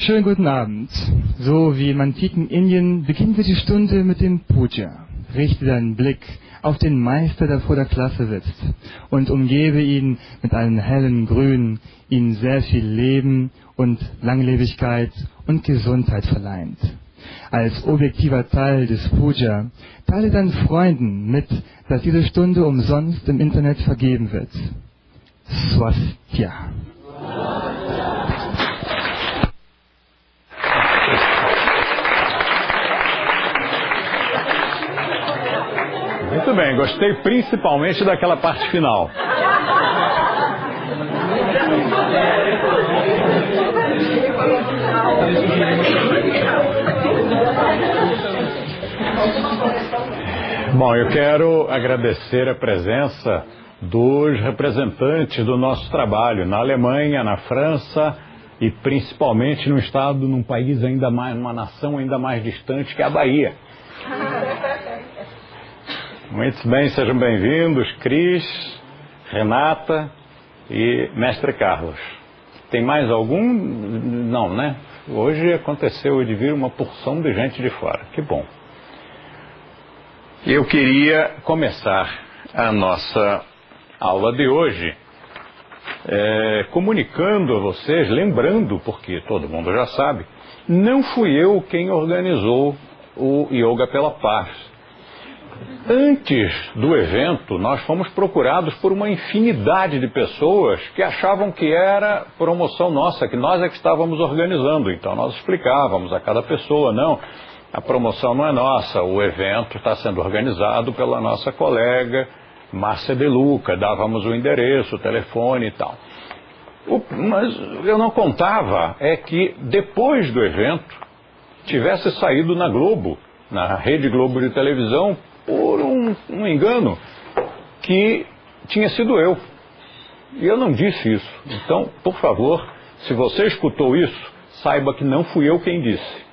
Schönen guten Abend. So wie im antiken Indien beginnen wir die Stunde mit dem Puja. Richte deinen Blick auf den Meister, der vor der Klasse sitzt, und umgebe ihn mit einem hellen Grün, ihm sehr viel Leben und Langlebigkeit und Gesundheit verleiht. Als objektiver Teil des Puja teile deinen Freunden mit, dass diese Stunde umsonst im Internet vergeben wird. Swastika. Muito bem, gostei principalmente daquela parte final. Bom, eu quero agradecer a presença dos representantes do nosso trabalho na Alemanha, na França e principalmente num estado, num país ainda mais, numa nação ainda mais distante que a Bahia. Muito bem, sejam bem-vindos, Cris, Renata e Mestre Carlos. Tem mais algum? Não, né? Hoje aconteceu de vir uma porção de gente de fora. Que bom. Eu queria começar a nossa aula de hoje comunicando a vocês, lembrando, porque todo mundo já sabe, não fui eu quem organizou o Yoga pela Paz. Antes do evento, nós fomos procurados por uma infinidade de pessoas que achavam que era promoção nossa, que nós é que estávamos organizando. Então nós explicávamos a cada pessoa, não, a promoção não é nossa, o evento está sendo organizado pela nossa colega Márcia De Luca, dávamos o endereço, o telefone e tal. Mas eu não contava que depois do evento tivesse saído na Globo, na Rede Globo de televisão, por um engano, que tinha sido eu. E eu não disse isso. Então, por favor, se você escutou isso, saiba que não fui eu quem disse.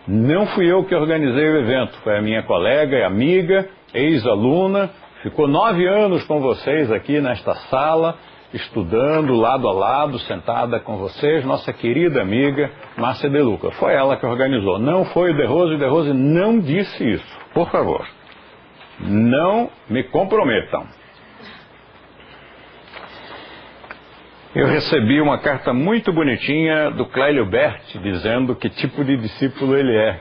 Não fui eu que organizei o evento. Foi a minha colega e amiga, ex-aluna, ficou 9 anos com vocês aqui nesta sala, estudando lado a lado, sentada com vocês, nossa querida amiga Márcia De Luca. Foi ela que organizou. Não foi o De Rose não disse isso. Por favor. Não me comprometam. Eu recebi uma carta muito bonitinha do Clélio Berti, dizendo que tipo de discípulo ele é.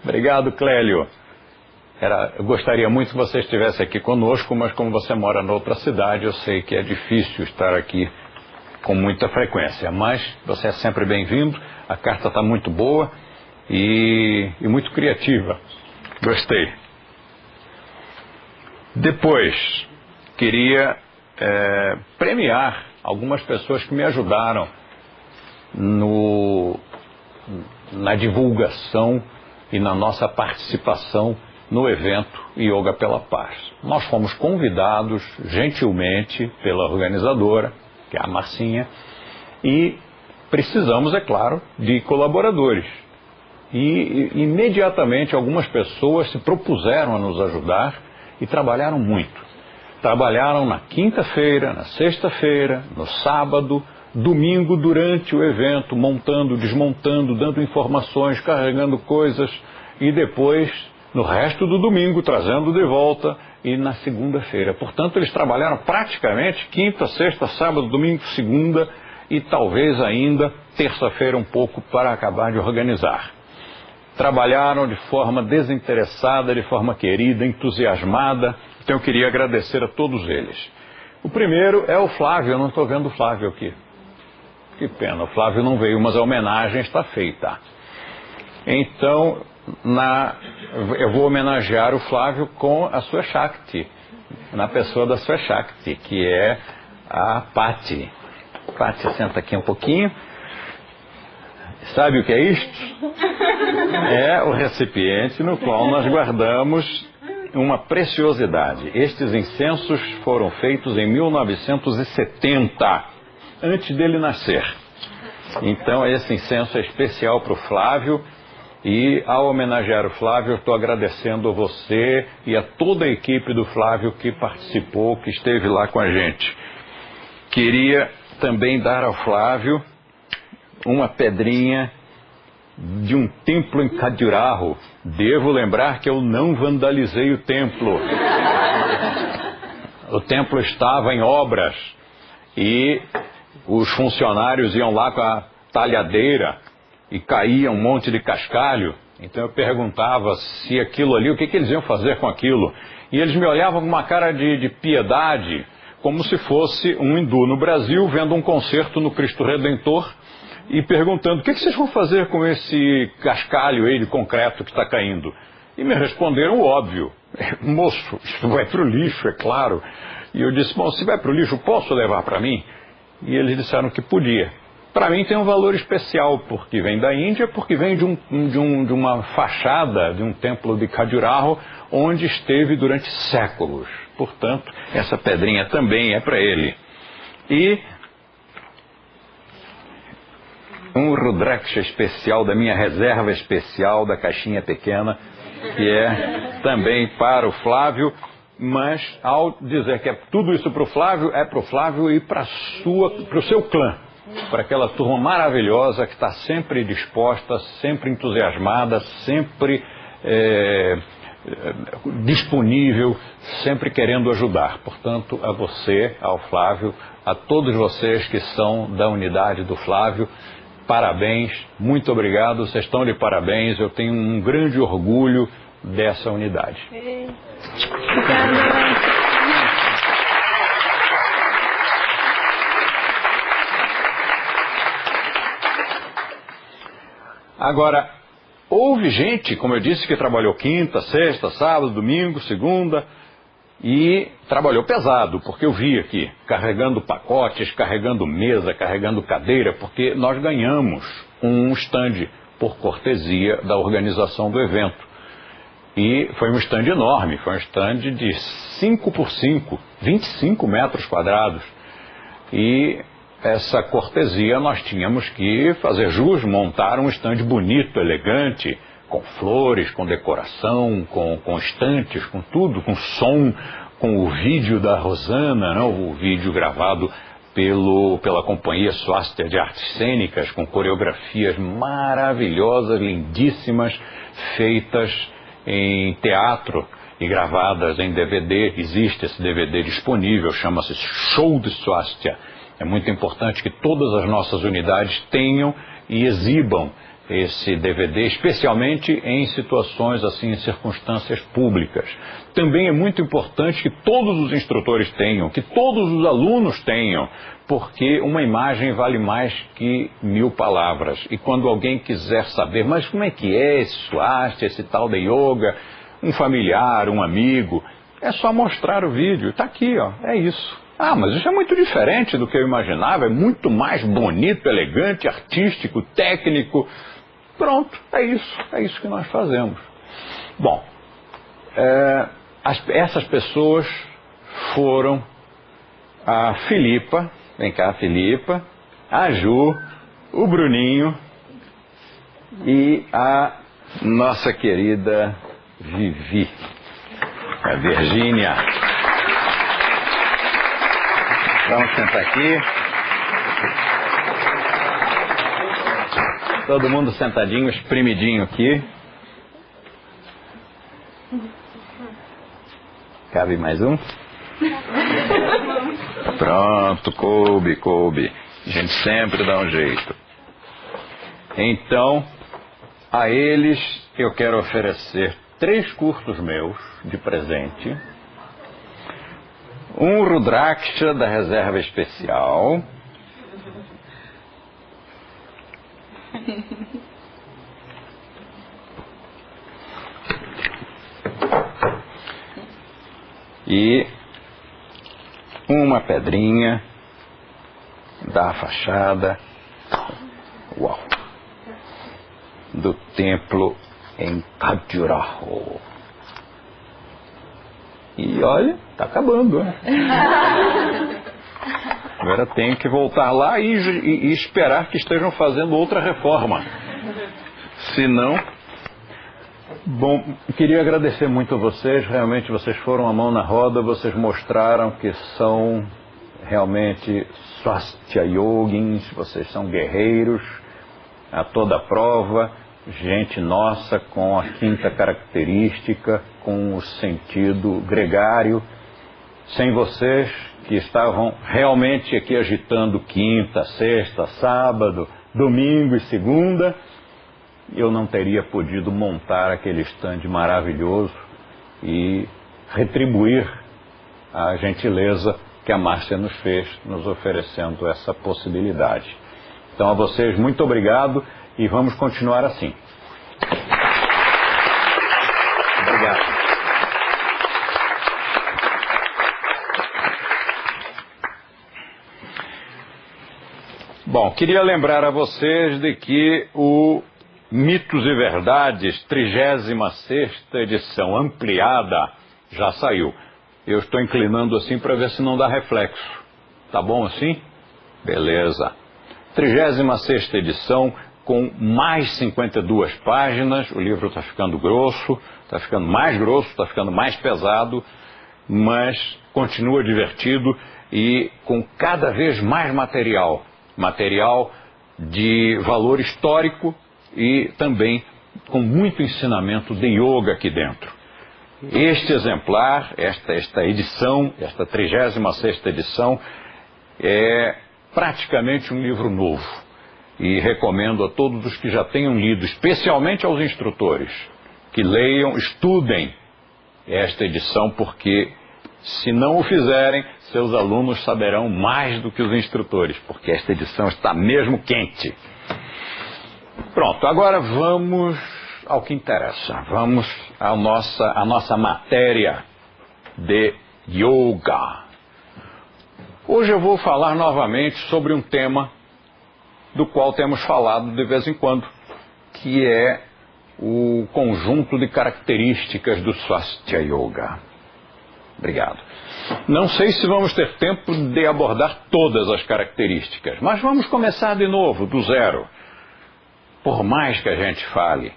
Obrigado, Clélio. Eu gostaria muito que você estivesse aqui conosco, mas como você mora noutra cidade, eu sei que é difícil estar aqui com muita frequência. Mas você é sempre bem-vindo, a carta está muito boa e muito criativa. Gostei. Depois, queria premiar algumas pessoas que me ajudaram na divulgação e na nossa participação no evento Yoga pela Paz. Nós fomos convidados gentilmente pela organizadora, que é a Marcinha, e precisamos, é claro, de colaboradores. E imediatamente algumas pessoas se propuseram a nos ajudar e trabalharam muito. Trabalharam na quinta-feira, na sexta-feira, no sábado, domingo durante o evento, montando, desmontando, dando informações, carregando coisas e depois, no resto do domingo, trazendo de volta e na segunda-feira. Portanto, eles trabalharam praticamente quinta, sexta, sábado, domingo, segunda e talvez ainda terça-feira um pouco para acabar de organizar. Trabalharam de forma desinteressada, de forma querida, entusiasmada. Então eu queria agradecer a todos eles. O primeiro é o Flávio, eu não estou vendo o Flávio aqui. Que pena, o Flávio não veio, mas a homenagem está feita. Então, eu vou homenagear o Flávio com a sua Shakti, na pessoa da sua Shakti, que é a Pati. Pati, senta aqui um pouquinho. Sabe o que é isto? É o recipiente no qual nós guardamos uma preciosidade. Estes incensos foram feitos em 1970, antes dele nascer. Então esse incenso é especial para o Flávio e ao homenagear o Flávio eu estou agradecendo a você e a toda a equipe do Flávio que participou, que esteve lá com a gente. Queria também dar ao Flávio uma pedrinha de um templo em Khajuraho. Devo lembrar que eu não vandalizei o templo. O templo estava em obras e os funcionários iam lá com a talhadeira e caía um monte de cascalho. Então eu perguntava se aquilo ali, o que eles iam fazer com aquilo. E eles me olhavam com uma cara de piedade, como se fosse um hindu no Brasil vendo um concerto no Cristo Redentor e perguntando: o que vocês vão fazer com esse cascalho aí de concreto que está caindo? E me responderam o óbvio: moço, isso vai para o lixo, é claro. E eu disse: bom, se vai para o lixo, posso levar para mim? E eles disseram que podia. Para mim tem um valor especial, porque vem da Índia, porque vem de uma fachada de um templo de Khajuraho, onde esteve durante séculos. Portanto, essa pedrinha também é para ele. E um Rudraksha especial da minha reserva especial, da caixinha pequena, que é também para o Flávio. Mas ao dizer que é tudo isso para o Flávio, é para o Flávio e para o seu clã, para aquela turma maravilhosa que está sempre disposta, sempre entusiasmada, sempre disponível, sempre querendo ajudar. Portanto, a você, ao Flávio, a todos vocês que são da unidade do Flávio, parabéns, muito obrigado, vocês estão de parabéns, eu tenho um grande orgulho dessa unidade. Agora, houve gente, como eu disse, que trabalhou quinta, sexta, sábado, domingo, segunda, e trabalhou pesado, porque eu vi aqui, carregando pacotes, carregando mesa, carregando cadeira, porque nós ganhamos um stand por cortesia da organização do evento. E foi um stand enorme, foi um stand de 5 por 5, 25 metros quadrados. E essa cortesia nós tínhamos que fazer jus, montar um stand bonito, elegante, com flores, com decoração, com estantes, com tudo, com som, com o vídeo da Rosana, não? O vídeo gravado pela companhia Swastika de Artes Cênicas, com coreografias maravilhosas, lindíssimas, feitas em teatro e gravadas em DVD. Existe esse DVD disponível, chama-se Show de Swastika. É muito importante que todas as nossas unidades tenham e exibam esse DVD, especialmente em situações assim, em circunstâncias públicas. Também é muito importante que todos os instrutores tenham, que todos os alunos tenham, porque uma imagem vale mais que 1000 palavras. E quando alguém quiser saber, mas como é que é esse Swastika, esse tal de yoga, um familiar, um amigo, é só mostrar o vídeo. Está aqui, ó, é isso. Ah, mas isso é muito diferente do que eu imaginava, é muito mais bonito, elegante, artístico, técnico. Pronto, é isso que nós fazemos. Bom, essas pessoas foram a Filipa, vem cá Filipa, a Ju, o Bruninho e a nossa querida Vivi, a Virgínia. Vamos sentar aqui. Todo mundo sentadinho, espremidinho aqui. Cabe mais um? Pronto, coube. A gente sempre dá um jeito. Então, a eles eu quero oferecer 3 cursos meus de presente. Um Rudraksha da reserva especial. E uma pedrinha da fachada, uau, do templo em Khajuraho. E olha, tá acabando, né? Agora tenho que voltar lá e esperar que estejam fazendo outra reforma. Se não... Bom, queria agradecer muito a vocês. Realmente vocês foram a mão na roda. Vocês mostraram que são realmente Swastika Yogins. Vocês são guerreiros a toda prova. gente nossa com a quinta característica, com o sentido gregário. Sem vocês, que estavam realmente aqui agitando quinta, sexta, sábado, domingo e segunda, eu não teria podido montar aquele stand maravilhoso e retribuir a gentileza que a Márcia nos fez, nos oferecendo essa possibilidade. Então, a vocês, muito obrigado e vamos continuar assim. Obrigado. Bom, queria lembrar a vocês de que o Mitos e Verdades, 36ª edição ampliada, já saiu. Eu estou inclinando assim para ver se não dá reflexo. Tá bom assim? Beleza. 36ª edição com mais 52 páginas. O livro está ficando grosso, está ficando mais grosso, está ficando mais pesado, mas continua divertido e com cada vez mais material. Material de valor histórico e também com muito ensinamento de yoga aqui dentro. Este exemplar, esta edição, esta 36ª edição, é praticamente um livro novo. E recomendo a todos os que já tenham lido, especialmente aos instrutores, que leiam, estudem esta edição, porque se não o fizerem, seus alunos saberão mais do que os instrutores, porque esta edição está mesmo quente. Pronto, agora vamos ao que interessa. Vamos à nossa matéria de yoga. Hoje eu vou falar novamente sobre um tema do qual temos falado de vez em quando, que é o conjunto de características do Swastika Yoga. Obrigado. Não sei se vamos ter tempo de abordar todas as características, mas vamos começar de novo, do zero. Por mais que a gente fale,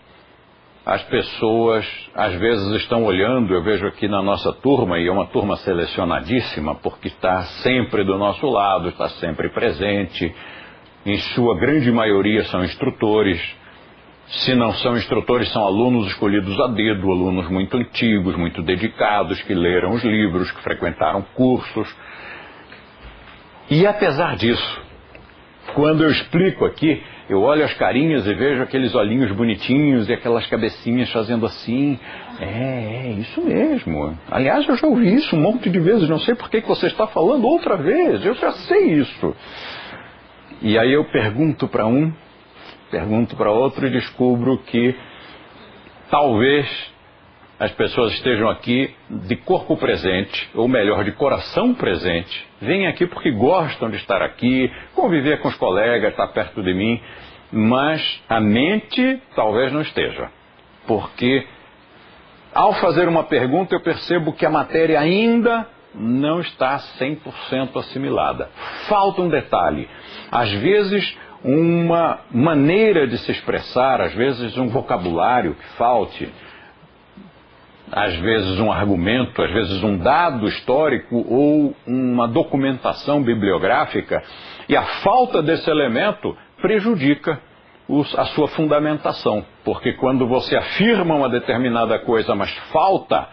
as pessoas às vezes estão olhando, eu vejo aqui na nossa turma, e é uma turma selecionadíssima, porque está sempre do nosso lado, está sempre presente, em sua grande maioria são instrutores. Se não são instrutores, são alunos escolhidos a dedo, alunos muito antigos, muito dedicados, que leram os livros, que frequentaram cursos. E apesar disso, quando eu explico aqui, eu olho as carinhas e vejo aqueles olhinhos bonitinhos e aquelas cabecinhas fazendo assim. É isso mesmo. Aliás, eu já ouvi isso um monte de vezes, não sei por que você está falando outra vez, eu já sei isso. E aí eu pergunto para um, pergunto para outro e descubro que talvez as pessoas estejam aqui de corpo presente, ou melhor, de coração presente. Vêm aqui porque gostam de estar aqui, conviver com os colegas, estar perto de mim, mas a mente talvez não esteja. Porque ao fazer uma pergunta eu percebo que a matéria ainda não está 100% assimilada. Falta um detalhe. Às vezes uma maneira de se expressar, às vezes um vocabulário que falte, às vezes um argumento, às vezes um dado histórico ou uma documentação bibliográfica, e a falta desse elemento prejudica a sua fundamentação, porque quando você afirma uma determinada coisa, mas falta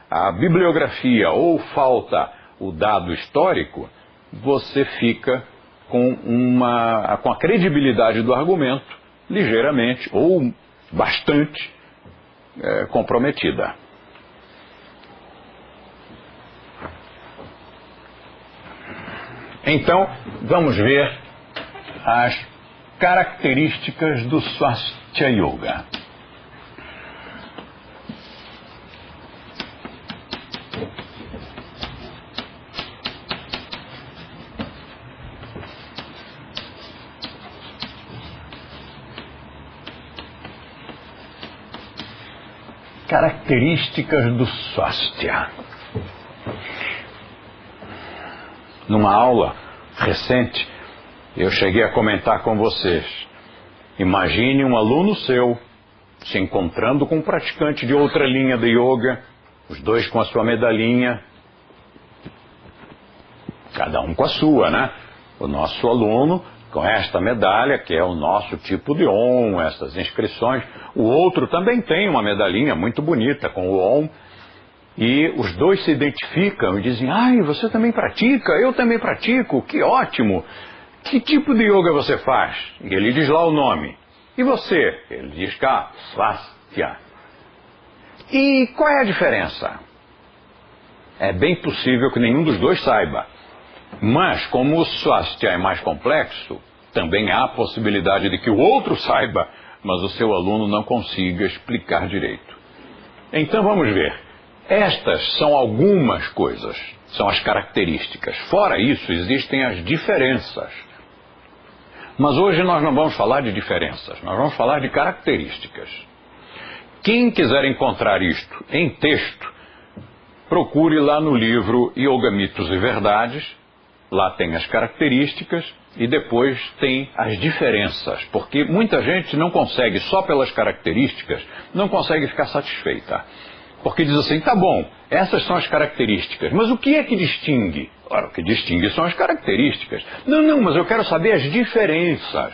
a bibliografia ou falta o dado histórico, você fica com a credibilidade do argumento ligeiramente ou bastante comprometida. Então, vamos ver as características do Swastika Yoga. Características do Swastika. Numa aula recente, eu cheguei a comentar com vocês. Imagine um aluno seu se encontrando com um praticante de outra linha de yoga, os dois com a sua medalhinha, cada um com a sua, né? O nosso aluno com esta medalha, que é o nosso tipo de Om, essas inscrições. O outro também tem uma medalhinha muito bonita com o Om. E os dois se identificam e dizem: ai, você também pratica? Eu também pratico, que ótimo! Que tipo de yoga você faz? E ele diz lá o nome. E você? Ele diz cá, Swastika. E qual é a diferença? É bem possível que nenhum dos dois saiba. Mas, como o Swastika é mais complexo, também há a possibilidade de que o outro saiba, mas o seu aluno não consiga explicar direito. Então vamos ver. Estas são algumas coisas, são as características. Fora isso, existem as diferenças. Mas hoje nós não vamos falar de diferenças, nós vamos falar de características. Quem quiser encontrar isto em texto, procure lá no livro Yoga, Mitos e Verdades. Lá tem as características e depois tem as diferenças, porque muita gente não consegue, só pelas características, não consegue ficar satisfeita. Porque diz assim: tá bom, essas são as características, mas o que é que distingue? Ora, o que distingue são as características. Não, mas eu quero saber as diferenças.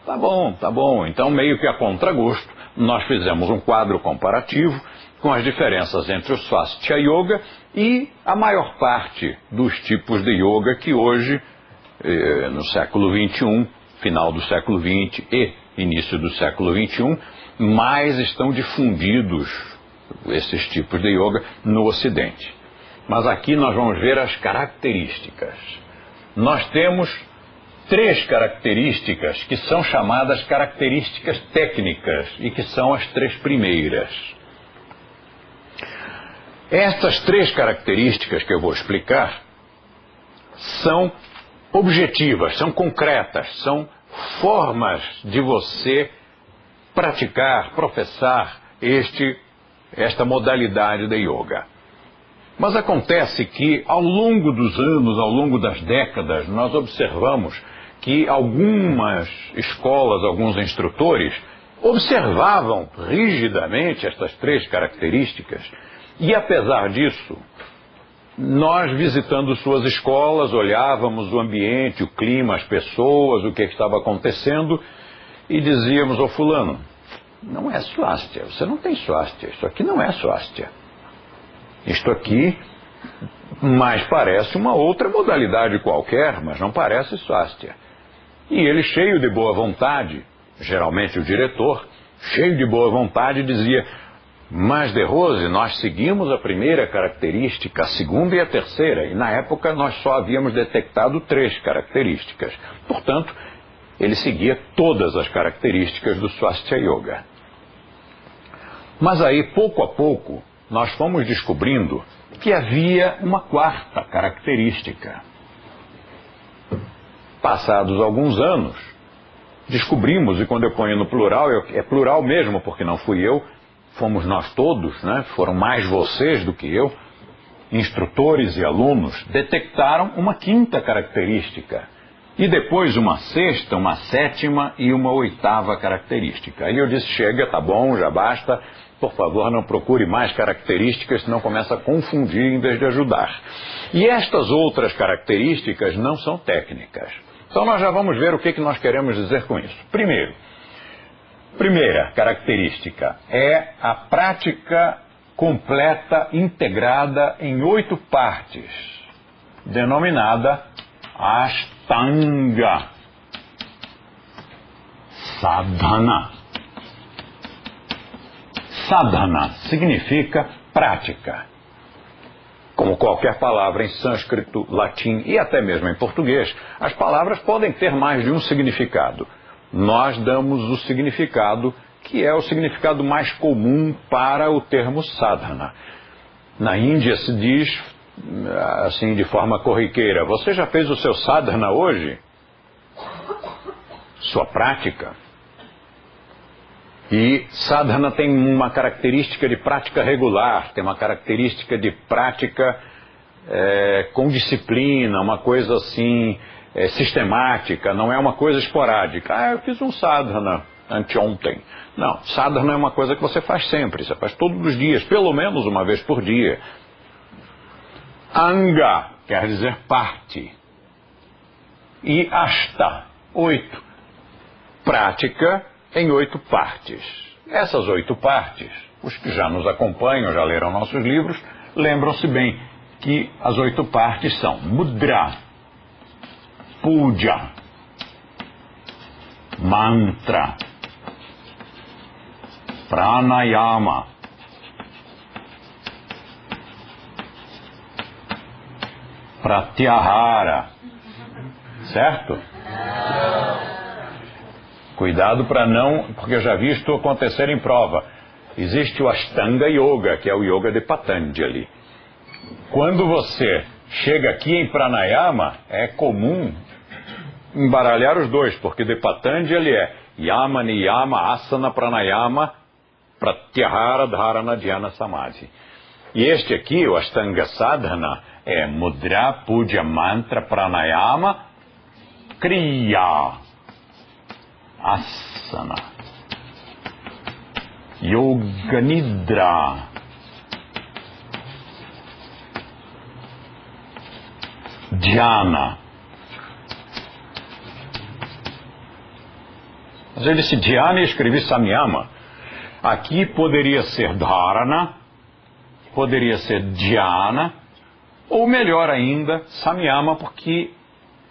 Tá bom. Então, meio que a contragosto, nós fizemos um quadro comparativo com as diferenças entre o Swastika Yoga e a maior parte dos tipos de yoga que hoje, no século XXI, final do século XX e início do século XXI, mais estão difundidos esses tipos de yoga no Ocidente. Mas aqui nós vamos ver as características. Nós temos 3 características que são chamadas características técnicas e que são as 3 primeiras. Estas 3 características que eu vou explicar são objetivas, são concretas, são formas de você praticar, professar esta modalidade de yoga. Mas acontece que ao longo dos anos, ao longo das décadas, nós observamos que algumas escolas, alguns instrutores observavam rigidamente estas 3 características e, apesar disso, nós, visitando suas escolas, olhávamos o ambiente, o clima, as pessoas, o que estava acontecendo e dizíamos: ô fulano, não é Swastika, você não tem Swastika, isso aqui não é Swastika. Isto aqui mais parece uma outra modalidade qualquer, mas não parece Swastika. E ele, cheio de boa vontade, geralmente o diretor, cheio de boa vontade, dizia: mas de Rose, nós seguimos a primeira característica, a segunda e a terceira, e na época nós só havíamos detectado 3 características. Portanto, ele seguia todas as características do Swastika Yoga. Mas aí, pouco a pouco, nós fomos descobrindo que havia uma 4ª característica. Passados alguns anos, descobrimos, e quando eu ponho no plural, é plural mesmo, porque não fui eu, fomos nós todos, né? Foram mais vocês do que eu, instrutores e alunos, detectaram uma 5ª característica. E depois uma 6ª, uma 7ª e uma 8ª característica. Aí eu disse: chega, tá bom, já basta. Por favor, não procure mais características, senão começa a confundir em vez de ajudar. E estas outras características não são técnicas. Então nós já vamos ver o que nós queremos dizer com isso. Primeira característica é a prática completa, integrada em 8 partes, denominada Ashtanga Sadhana. Sadhana significa prática. Como qualquer palavra em sânscrito, latim e até mesmo em português, as palavras podem ter mais de um significado. Nós damos o significado que é o significado mais comum para o termo sadhana. Na Índia se diz, assim de forma corriqueira: você já fez o seu sadhana hoje? Sua prática. E sadhana tem uma característica de prática regular, tem uma característica de prática com disciplina, uma coisa assim sistemática, não é uma coisa esporádica. Eu fiz um sadhana anteontem. Não, sadhana é uma coisa que você faz sempre, você faz todos os dias, pelo menos uma vez por dia. Anga quer dizer parte. E ashta, 8. Prática em 8 partes. Essas 8 partes, os que já nos acompanham, já leram nossos livros, lembram-se bem que as 8 partes são mudra, puja, mantra, pranayama, pratyahara, certo? Cuidado para não, porque eu já vi isto acontecer em prova. Existe o Ashtanga Yoga, que é o Yoga de Patanjali. Quando você chega aqui em Pranayama, é comum embaralhar os dois, porque de Patanjali é Yama, Niyama, Asana, Pranayama, Pratyahara, Dharana, Dhyana, Samadhi. E este aqui, o Ashtanga Sadhana, é Mudra, Puja, Mantra, Pranayama, Kriya, Asana, Yoga Nidra, Dhyana. Mas eu disse Dhyana e escrevi Samyama. Aqui poderia ser Dharana, poderia ser Dhyana, ou melhor ainda, Samyama, porque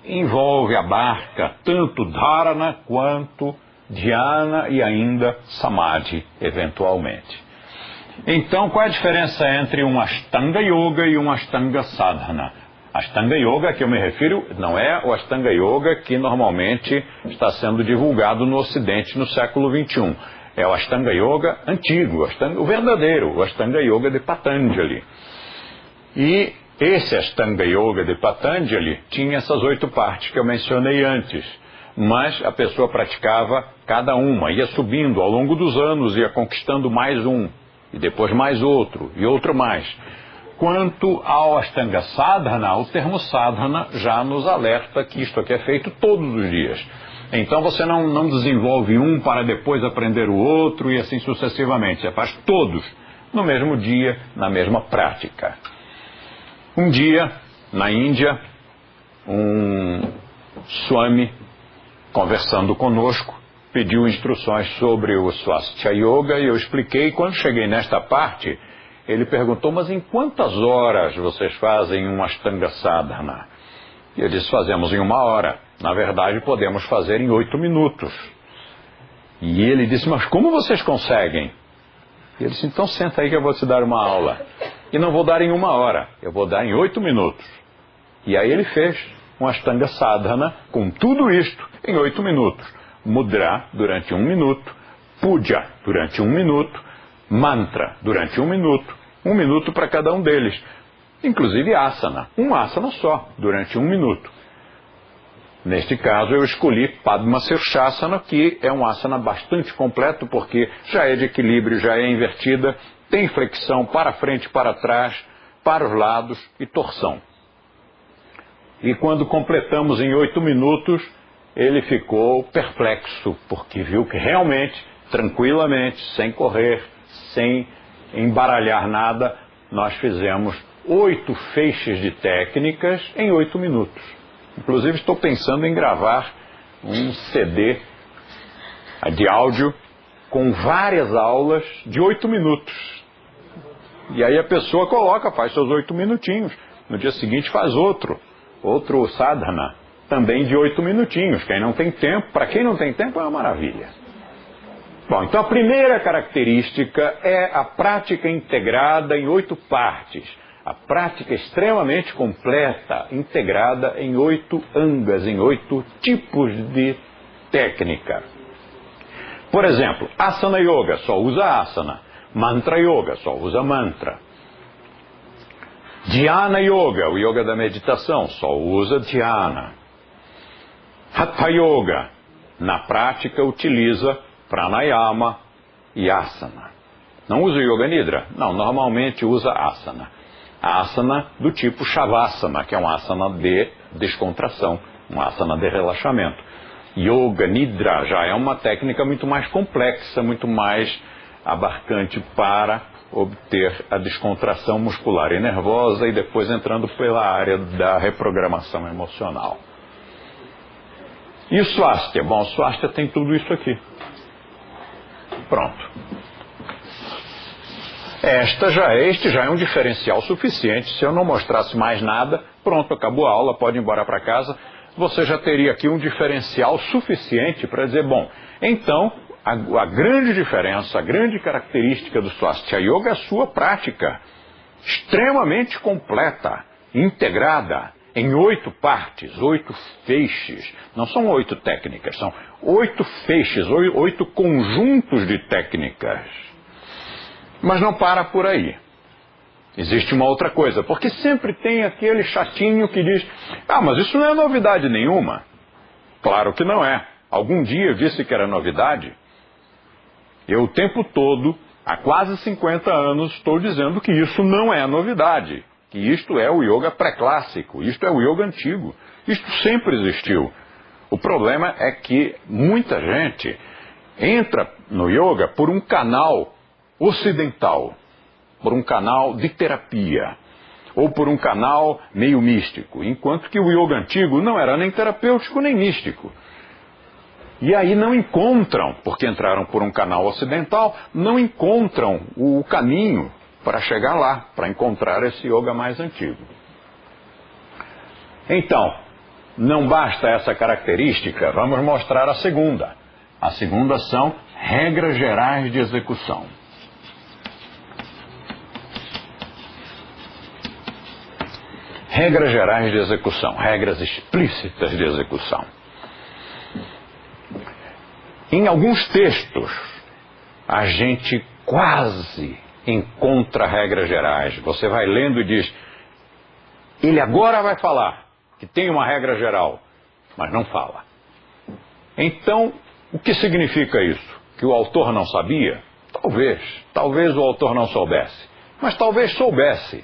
envolve, abarca tanto Dharana quanto Dhyana e ainda Samadhi, eventualmente. Então, qual é a diferença entre um Ashtanga Yoga e um Ashtanga Sadhana? Ashtanga Yoga, que eu me refiro, não é o Ashtanga Yoga que normalmente está sendo divulgado no Ocidente no século XXI. É o Ashtanga Yoga antigo, o verdadeiro, o Ashtanga Yoga de Patanjali. E esse Ashtanga Yoga de Patanjali tinha essas 8 partes que eu mencionei antes, mas a pessoa praticava cada uma, ia subindo ao longo dos anos, ia conquistando mais um, e depois mais outro, e outro mais. Quanto ao Ashtanga Sadhana, o termo Sadhana já nos alerta que isto aqui é feito todos os dias. Então você não desenvolve um para depois aprender o outro e assim sucessivamente. Você faz todos no mesmo dia, na mesma prática. Um dia, na Índia, um Swami, conversando conosco, pediu instruções sobre o Swastika Yoga e eu expliquei. Quando cheguei nesta parte, ele perguntou, mas em quantas horas vocês fazem um Ashtanga Sadhana? E eu disse, fazemos em 1 hora. Na verdade, podemos fazer em 8 minutos. E ele disse, mas como vocês conseguem? E ele disse, então senta aí que eu vou te dar uma aula. E não vou dar em 1 hora, eu vou dar em 8 minutos. E aí ele fez um Ashtanga Sadhana com tudo isto em 8 minutos. Mudra durante 1 minuto, Puja durante 1 minuto, Mantra durante 1 minuto, 1 minuto para cada um deles. Inclusive asana, um asana só, durante 1 minuto. Neste caso eu escolhi Padma Shirshasana, que é um asana bastante completo, porque já é de equilíbrio, já é invertida, tem flexão para frente, para trás, para os lados e torção. E quando completamos em 8 minutos, ele ficou perplexo, porque viu que realmente, tranquilamente, sem correr, sem embaralhar nada, nós fizemos 8 feixes de técnicas em 8 minutos. Inclusive estou pensando em gravar um CD de áudio com várias aulas de 8 minutos. E aí a pessoa coloca, faz seus 8 minutinhos. No dia seguinte faz outro sadhana, também de 8 minutinhos. Quem não tem tempo, para quem não tem tempo é uma maravilha. Bom, então a primeira característica é a prática integrada em 8 partes. A prática extremamente completa, integrada em 8 angas, em 8 tipos de técnica. Por exemplo, Asana Yoga só usa asana. Mantra Yoga só usa mantra. Dhyana Yoga, o yoga da meditação, só usa dhyana. Hatha Yoga, na prática utiliza pranayama e asana. Não usa yoga nidra? Não, normalmente usa asana. Asana do tipo Shavasana, que é um asana de descontração, um asana de relaxamento. Yoga Nidra já é uma técnica muito mais complexa, muito mais abarcante para obter a descontração muscular e nervosa e depois entrando pela área da reprogramação emocional. E o Swastika? Bom, o Swastika tem tudo isso aqui. Pronto. Este já é um diferencial suficiente. Se eu não mostrasse mais nada, pronto, acabou a aula, pode ir embora para casa. Você já teria aqui um diferencial suficiente para dizer, bom, então, a grande diferença, a grande característica do Swastika Yoga é a sua prática extremamente completa, integrada, em 8 partes, 8 feixes. Não são 8 técnicas, são 8 feixes, 8 conjuntos de técnicas. Mas não para por aí. Existe uma outra coisa, porque sempre tem aquele chatinho que diz, mas isso não é novidade nenhuma. Claro que não é. Algum dia eu disse que era novidade. Eu o tempo todo, há quase 50 anos, estou dizendo que isso não é novidade. Que isto é o yoga pré-clássico, isto é o yoga antigo, isto sempre existiu. O problema é que muita gente entra no yoga por um canal ocidental, por um canal de terapia, ou por um canal meio místico, enquanto que o yoga antigo não era nem terapêutico nem místico. E aí não encontram, porque entraram por um canal ocidental, não encontram o caminho para chegar lá, para encontrar esse yoga mais antigo. Então, não basta essa característica, vamos mostrar a segunda. A segunda são regras gerais de execução. Regras gerais de execução, regras explícitas de execução. Em alguns textos, a gente quase encontra regras gerais. Você vai lendo e diz, ele agora vai falar que tem uma regra geral, mas não fala. Então, o que significa isso? Que o autor não sabia? Talvez o autor não soubesse, mas talvez soubesse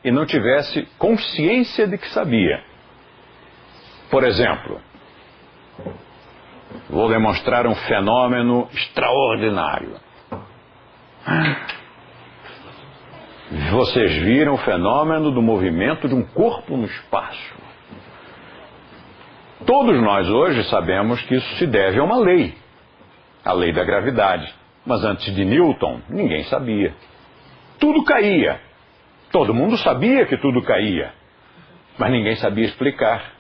e não tivesse consciência de que sabia. Por exemplo, vou demonstrar um fenômeno extraordinário. Vocês viram o fenômeno do movimento de um corpo no espaço. Todos nós hoje sabemos que isso se deve a uma lei, a lei da gravidade. Mas antes de Newton, ninguém sabia. Tudo caía. Todo mundo sabia que tudo caía, mas ninguém sabia explicar.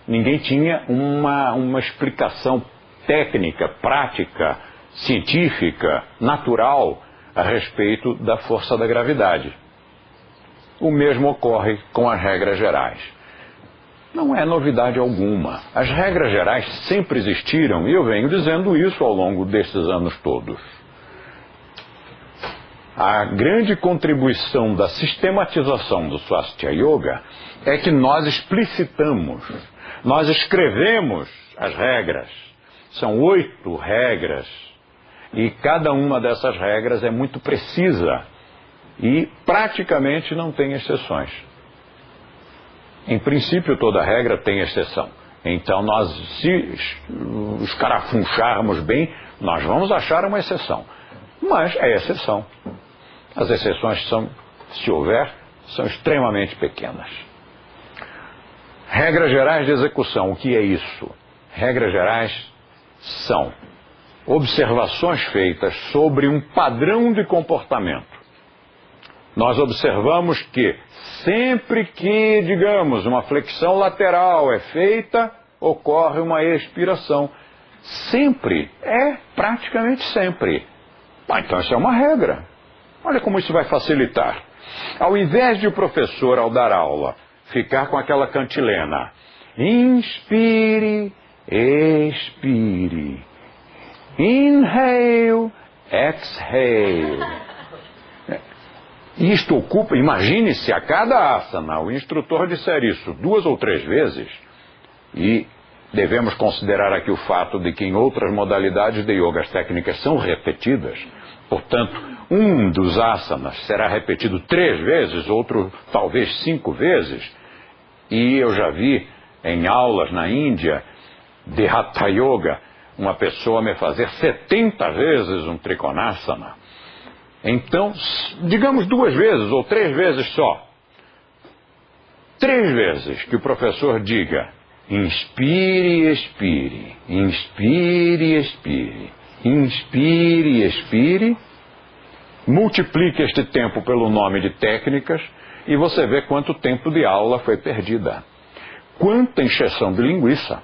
Ninguém tinha uma explicação técnica, prática, científica, natural a respeito da força da gravidade. O mesmo ocorre com as regras gerais. Não é novidade alguma. As regras gerais sempre existiram e eu venho dizendo isso ao longo desses anos todos. A grande contribuição da sistematização do Swastika Yoga é que nós explicitamos, nós escrevemos as regras. São 8 regras e cada uma dessas regras é muito precisa e praticamente não tem exceções. Em princípio, toda regra tem exceção. Então, nós, se escarafuncharmos bem, nós vamos achar uma exceção. Mas é exceção. As exceções são, se houver, são extremamente pequenas. Regras gerais de execução, o que é isso? Regras gerais são observações feitas sobre um padrão de comportamento. Nós observamos que sempre que, digamos, uma flexão lateral é feita, ocorre uma expiração. Sempre, praticamente sempre. Então isso é uma regra. Olha como isso vai facilitar. Ao invés de o professor, ao dar aula, ficar com aquela cantilena, inspire, expire, inhale, exhale. Isto ocupa, imagine-se a cada asana, o instrutor disser isso 2 ou 3 vezes, e devemos considerar aqui o fato de que em outras modalidades de yoga as técnicas são repetidas, portanto, um dos asanas será repetido 3 vezes, outro talvez 5 vezes, e eu já vi em aulas na Índia de Hatha Yoga, uma pessoa me fazer 70 vezes um Trikonasana. Então, digamos 2 vezes ou 3 vezes só. 3 vezes que o professor diga Inspire e expire. Inspire e expire. Inspire e expire. Multiplique este tempo pelo nome de técnicas e você vê quanto tempo de aula foi perdida. Quanta encheção de linguiça.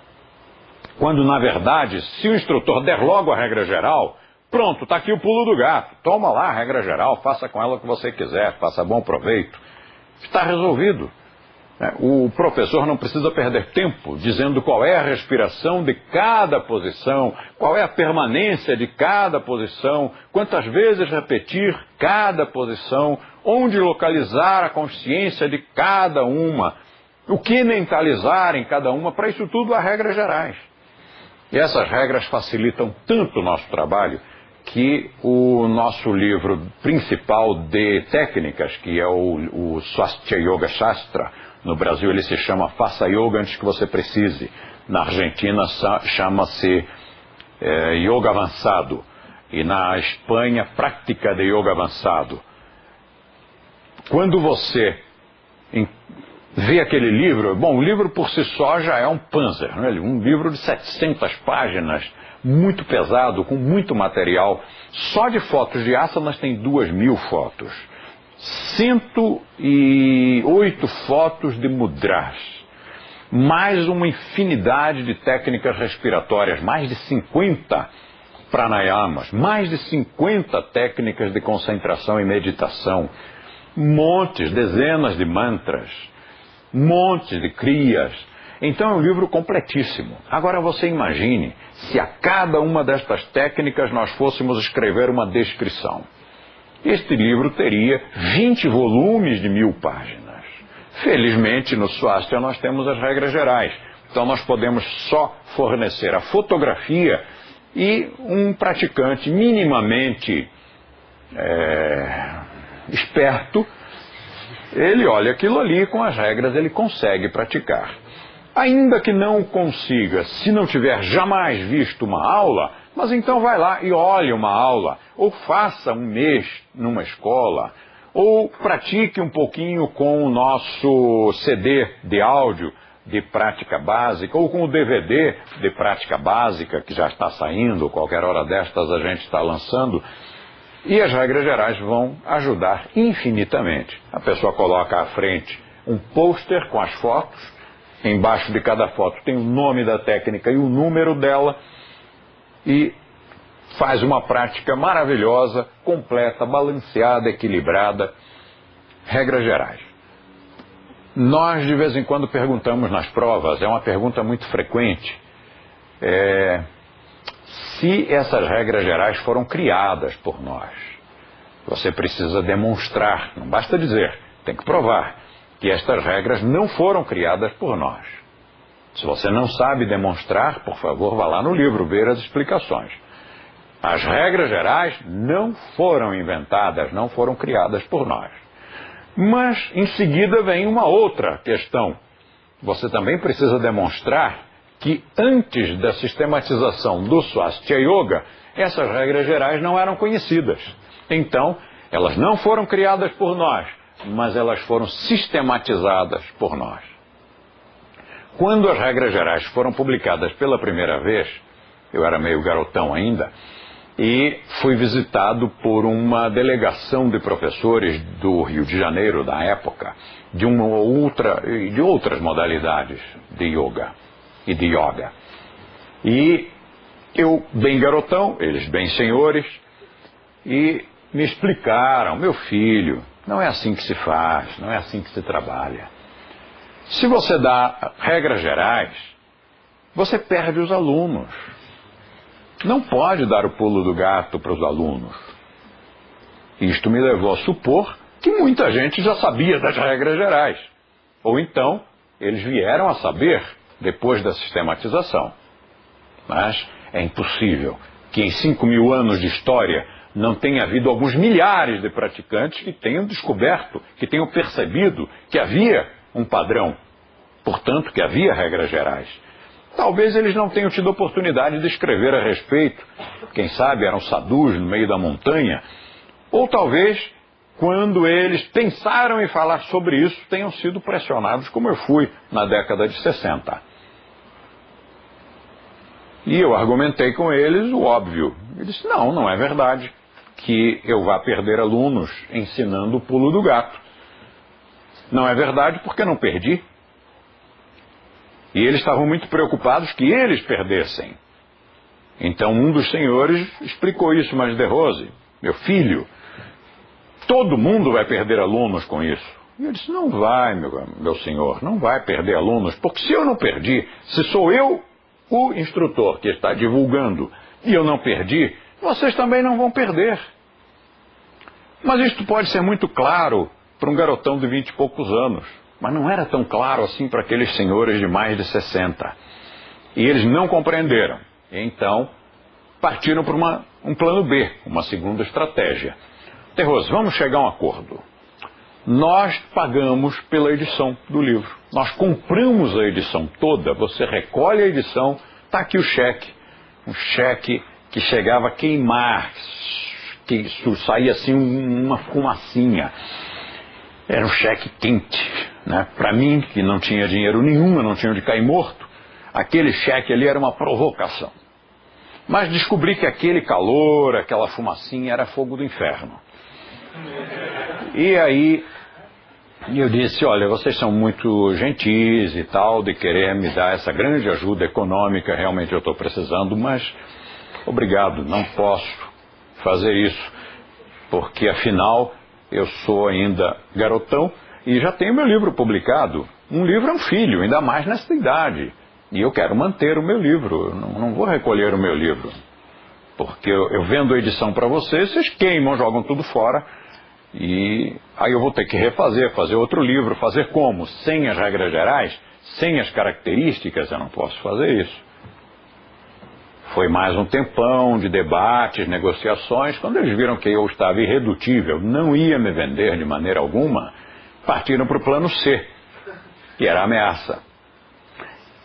Quando, na verdade, se o instrutor der logo a regra geral, pronto, está aqui o pulo do gato. Toma lá a regra geral, faça com ela o que você quiser, faça bom proveito. Está resolvido. O professor não precisa perder tempo dizendo qual é a respiração de cada posição, qual é a permanência de cada posição, quantas vezes repetir cada posição, onde localizar a consciência de cada uma, o que mentalizar em cada uma. Para isso tudo há regras gerais. E essas regras facilitam tanto o nosso trabalho que o nosso livro principal de técnicas, que é o Swastika Yoga Shastra, no Brasil ele se chama Faça Yoga Antes que Você Precise. Na Argentina chama-se Yoga Avançado. E na Espanha, Prática de Yoga Avançado. Quando você vê aquele livro, bom, o livro por si só já é um panzer, né? Um livro de 700 páginas, muito pesado, com muito material. Só de fotos de asanas tem 2.000 fotos. 108 fotos de mudras, mais uma infinidade de técnicas respiratórias, mais de 50 pranayamas, mais de 50 técnicas de concentração e meditação, montes, dezenas de mantras, montes de kriyas. Então é um livro completíssimo. Agora você imagine se a cada uma destas técnicas nós fôssemos escrever uma descrição. Este livro teria 20 volumes de 1.000 páginas. Felizmente, no Swastika nós temos as regras gerais. Então nós podemos só fornecer a fotografia e um praticante minimamente esperto, ele olha aquilo ali com as regras, ele consegue praticar. Ainda que não consiga, se não tiver jamais visto uma aula, mas então vai lá e olhe uma aula, ou faça um mês numa escola, ou pratique um pouquinho com o nosso CD de áudio de prática básica, ou com o DVD de prática básica, que já está saindo, qualquer hora destas a gente está lançando, e as regras gerais vão ajudar infinitamente. A pessoa coloca à frente um pôster com as fotos, embaixo de cada foto tem o nome da técnica e o número dela, e faz uma prática maravilhosa, completa, balanceada, equilibrada. Regras gerais. Nós de vez em quando perguntamos nas provas, é uma pergunta muito frequente, se essas regras gerais foram criadas por nós. Você precisa demonstrar, não basta dizer, tem que provar que estas regras não foram criadas por nós. Se você não sabe demonstrar, por favor, vá lá no livro ver as explicações. As regras gerais não foram inventadas, não foram criadas por nós. Mas, em seguida, vem uma outra questão. Você também precisa demonstrar que, antes da sistematização do Swastika Yoga, essas regras gerais não eram conhecidas. Então, elas não foram criadas por nós, mas elas foram sistematizadas por nós. Quando as regras gerais foram publicadas pela primeira vez, eu era meio garotão ainda, e fui visitado por uma delegação de professores do Rio de Janeiro, da época, de outras modalidades de yoga e de yoga. E eu, bem garotão, eles bem senhores, e me explicaram: meu filho, não é assim que se faz, não é assim que se trabalha. Se você dá regras gerais, você perde os alunos. Não pode dar o pulo do gato para os alunos. Isto me levou a supor que muita gente já sabia das regras gerais. Ou então, eles vieram a saber depois da sistematização. Mas é impossível que em 5.000 anos de história não tenha havido alguns milhares de praticantes que tenham descoberto, que tenham percebido que havia um padrão, portanto, que havia regras gerais. Talvez eles não tenham tido oportunidade de escrever a respeito, quem sabe eram sadhus no meio da montanha, ou talvez, quando eles pensaram em falar sobre isso, tenham sido pressionados como eu fui na década de 60. E eu argumentei com eles o óbvio. Ele disse, não é verdade que eu vá perder alunos ensinando o pulo do gato. Não é verdade porque não perdi. E eles estavam muito preocupados que eles perdessem. Então um dos senhores explicou isso, mas De Rose, meu filho, todo mundo vai perder alunos com isso. E eu disse, não vai, meu senhor, não vai perder alunos, porque se eu não perdi, se sou eu o instrutor que está divulgando e eu não perdi, vocês também não vão perder. Mas isto pode ser muito claro para um garotão de 20 e poucos anos, mas não era tão claro assim para aqueles senhores de mais de 60. E eles não compreenderam. Então, partiram para um plano B, uma segunda estratégia. De Rose, vamos chegar a um acordo. Nós pagamos pela edição do livro. Nós compramos a edição toda, você recolhe a edição, está aqui o cheque. Um cheque que chegava a queimar, que saía assim uma fumacinha. Era um cheque quente, né? Para mim, que não tinha dinheiro nenhum, eu não tinha onde cair morto, aquele cheque ali era uma provocação. Mas descobri que aquele calor, aquela fumacinha era fogo do inferno. E aí eu disse, olha, vocês são muito gentis e tal, de querer me dar essa grande ajuda econômica, realmente eu estou precisando, mas obrigado, não posso fazer isso, porque afinal eu sou ainda garotão e já tenho meu livro publicado. Um livro é um filho, ainda mais nessa idade. E eu quero manter o meu livro, eu não vou recolher o meu livro. Porque eu vendo a edição para vocês, vocês queimam, jogam tudo fora. E aí eu vou ter que refazer, fazer outro livro. Fazer como? Sem as regras gerais, sem as características, eu não posso fazer isso. Foi mais um tempão de debates, negociações. Quando eles viram que eu estava irredutível, não ia me vender de maneira alguma, partiram para o plano C, que era a ameaça.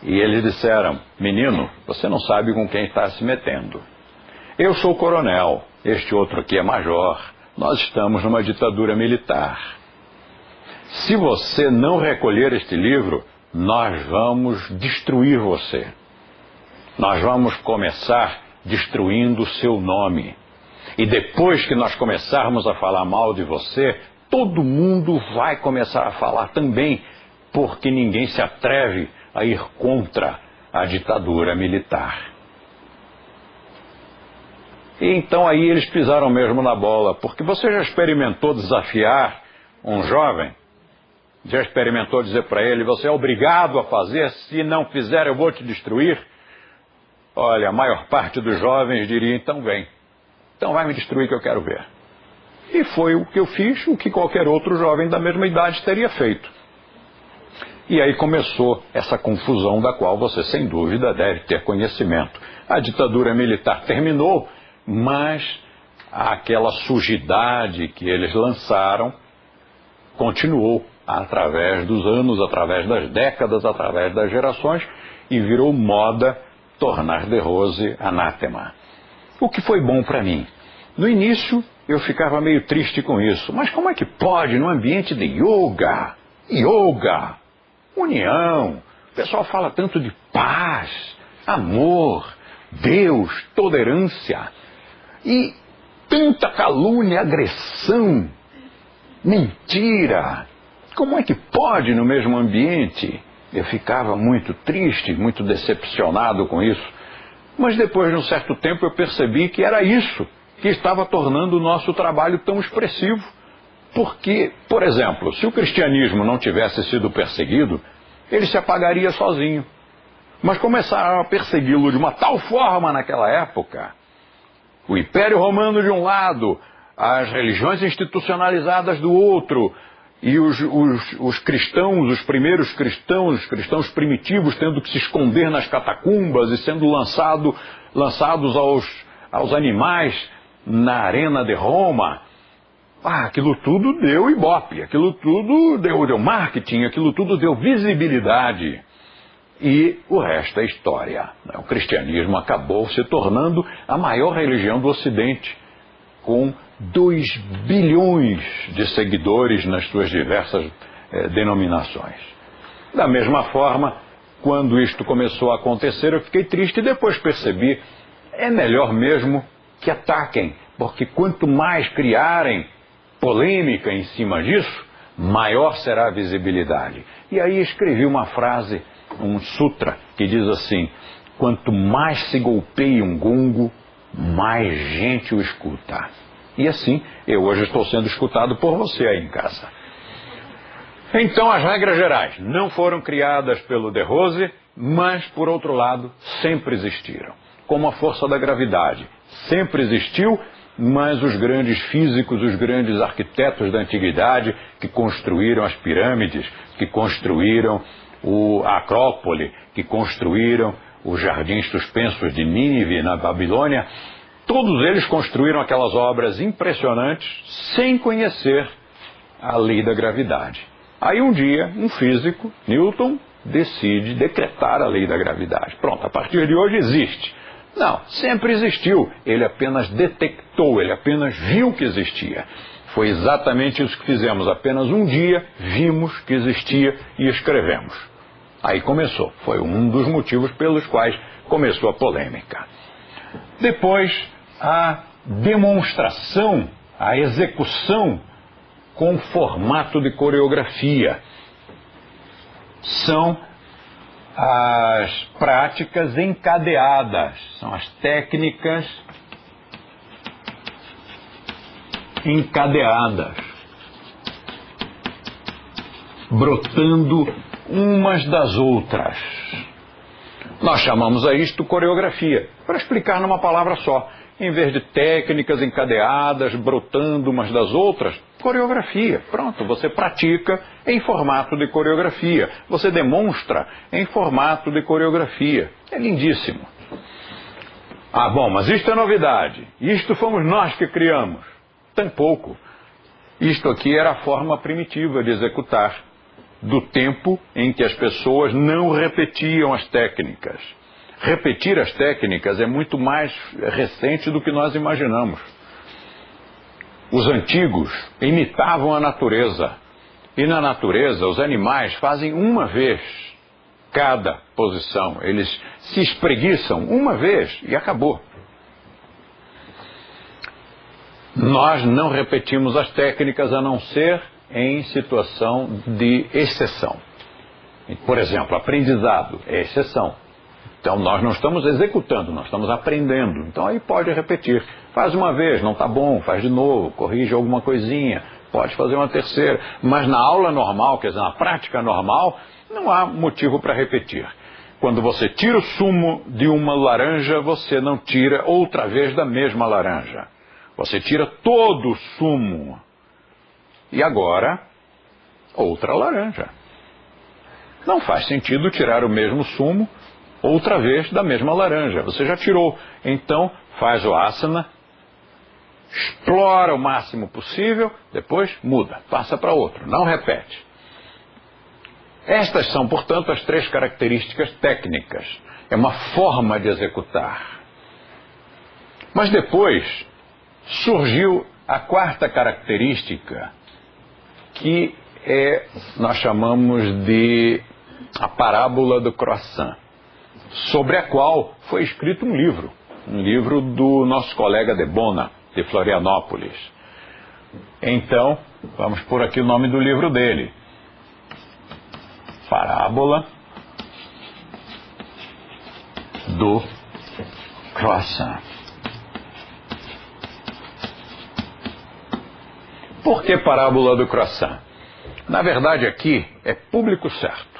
E eles disseram, menino, você não sabe com quem está se metendo. Eu sou coronel, este outro aqui é major, nós estamos numa ditadura militar. Se você não recolher este livro, nós vamos destruir você. Nós vamos começar destruindo o seu nome. E depois que nós começarmos a falar mal de você, todo mundo vai começar a falar também, porque ninguém se atreve a ir contra a ditadura militar. E então aí eles pisaram mesmo na bola, porque você já experimentou desafiar um jovem? Já experimentou dizer para ele, você é obrigado a fazer, se não fizer eu vou te destruir? Olha, a maior parte dos jovens diria, então vem. Então vai me destruir que eu quero ver. E foi o que eu fiz, o que qualquer outro jovem da mesma idade teria feito. E aí começou essa confusão da qual você, sem dúvida, deve ter conhecimento. A ditadura militar terminou, mas aquela sujidade que eles lançaram continuou através dos anos, através das décadas, através das gerações, e virou moda tornar De Rose anátema. O que foi bom para mim. No início eu ficava meio triste com isso. Mas como é que pode, num ambiente de yoga, união, o pessoal fala tanto de paz, amor, Deus, tolerância, e tanta calúnia, agressão, mentira. Como é que pode no mesmo ambiente? Eu ficava muito triste, muito decepcionado com isso. Mas depois de um certo tempo eu percebi que era isso que estava tornando o nosso trabalho tão expressivo. Porque, por exemplo, se o cristianismo não tivesse sido perseguido, ele se apagaria sozinho. Mas começaram a persegui-lo de uma tal forma naquela época. O Império Romano de um lado, as religiões institucionalizadas do outro, e os cristãos, os primeiros cristãos, os cristãos primitivos, tendo que se esconder nas catacumbas e sendo lançados aos animais na arena de Roma. Aquilo tudo deu ibope, aquilo tudo deu marketing, aquilo tudo deu visibilidade. E o resto é história. O cristianismo acabou se tornando a maior religião do Ocidente, com 2 bilhões de seguidores nas suas diversas denominações. Da mesma forma, quando isto começou a acontecer, eu fiquei triste e depois percebi, é melhor mesmo que ataquem, porque quanto mais criarem polêmica em cima disso, maior será a visibilidade. E aí escrevi uma frase, um sutra, que diz assim: quanto mais se golpeia um gongo, mais gente o escuta. E assim, eu hoje estou sendo escutado por você aí em casa. Então, as regras gerais não foram criadas pelo De Rose, mas, por outro lado, sempre existiram. Como a força da gravidade sempre existiu, mas os grandes físicos, os grandes arquitetos da antiguidade que construíram as pirâmides, que construíram a Acrópole, que construíram os jardins suspensos de Nínive, na Babilônia, todos eles construíram aquelas obras impressionantes sem conhecer a lei da gravidade. Aí um dia, um físico, Newton, decide decretar a lei da gravidade. Pronto, a partir de hoje existe. Não, sempre existiu. Ele apenas detectou, ele apenas viu que existia. Foi exatamente isso que fizemos. Apenas um dia vimos que existia e escrevemos. Aí começou. Foi um dos motivos pelos quais começou a polêmica. Depois, a demonstração, a execução com formato de coreografia. São as práticas encadeadas, são as técnicas encadeadas, brotando umas das outras. Nós chamamos a isto coreografia, para explicar numa palavra só. Em vez de técnicas encadeadas, brotando umas das outras, coreografia. Pronto, você pratica em formato de coreografia. Você demonstra em formato de coreografia. É lindíssimo. Ah, bom, mas isto é novidade. Isto fomos nós que criamos. Tampouco. Isto aqui era a forma primitiva de executar, do tempo em que as pessoas não repetiam as técnicas. Repetir as técnicas é muito mais recente do que nós imaginamos. Os antigos imitavam a natureza. E na natureza, os animais fazem uma vez cada posição. Eles se espreguiçam uma vez e acabou. Nós não repetimos as técnicas a não ser em situação de exceção. Por exemplo, aprendizado é exceção. Então nós não estamos executando, nós estamos aprendendo. Então aí pode repetir. Faz uma vez, não está bom, faz de novo, corrige alguma coisinha, pode fazer uma terceira. Mas na aula normal, quer dizer, na prática normal, não há motivo para repetir. Quando você tira o sumo de uma laranja, você não tira outra vez da mesma laranja. Você tira todo o sumo. E agora, outra laranja. Não faz sentido tirar o mesmo sumo outra vez da mesma laranja. Você já tirou. Então, faz o asana, explora o máximo possível, depois muda, passa para outro, não repete. Estas são, portanto, as 3 características técnicas. É uma forma de executar. Mas depois surgiu a 4ª característica, que nós chamamos de a parábola do croissant, sobre a qual foi escrito um livro do nosso colega de Bona, de Florianópolis. Então, vamos pôr aqui o nome do livro dele. Parábola do croissant. Por que parábola do croissant? Na verdade aqui é público certo.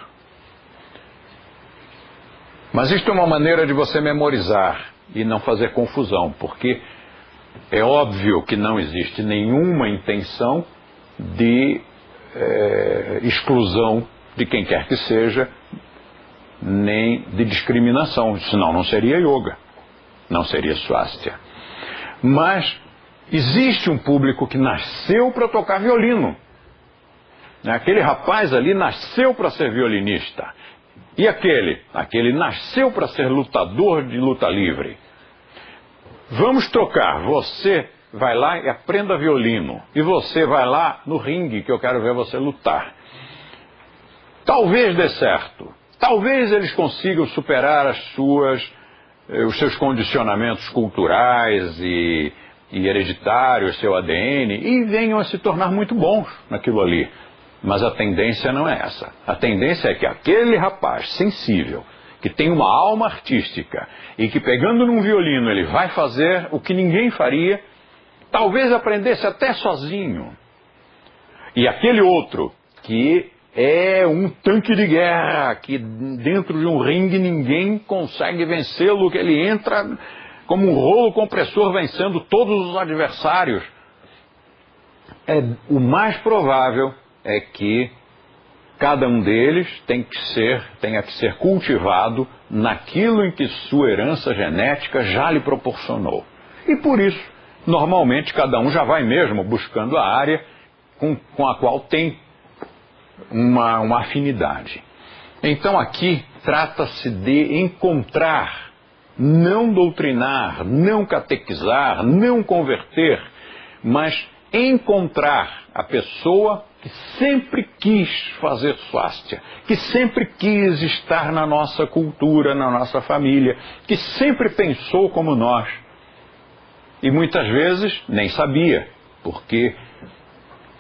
Mas isto é uma maneira de você memorizar e não fazer confusão, porque é óbvio que não existe nenhuma intenção de exclusão de quem quer que seja, nem de discriminação, senão não seria yoga, não seria swastika. Mas existe um público que nasceu para tocar violino. Aquele rapaz ali nasceu para ser violinista. E aquele nasceu para ser lutador de luta livre. Vamos trocar. Você vai lá e aprenda violino. E você vai lá no ringue, que eu quero ver você lutar. Talvez dê certo. Talvez eles consigam superar os seus condicionamentos culturais e hereditários, seu ADN, e venham a se tornar muito bons naquilo ali. Mas a tendência não é essa. A tendência é que aquele rapaz sensível, que tem uma alma artística e que pegando num violino ele vai fazer o que ninguém faria, talvez aprendesse até sozinho. E aquele outro que é um tanque de guerra, que dentro de um ringue ninguém consegue vencê-lo, que ele entra como um rolo compressor vencendo todos os adversários. O mais provável é que cada um deles tenha que ser cultivado naquilo em que sua herança genética já lhe proporcionou. E por isso, normalmente, cada um já vai mesmo buscando a área com a qual tem uma afinidade. Então aqui trata-se de encontrar, não doutrinar, não catequizar, não converter, mas encontrar a pessoa que sempre quis fazer swastika, que sempre quis estar na nossa cultura, na nossa família, que sempre pensou como nós. E muitas vezes nem sabia, porque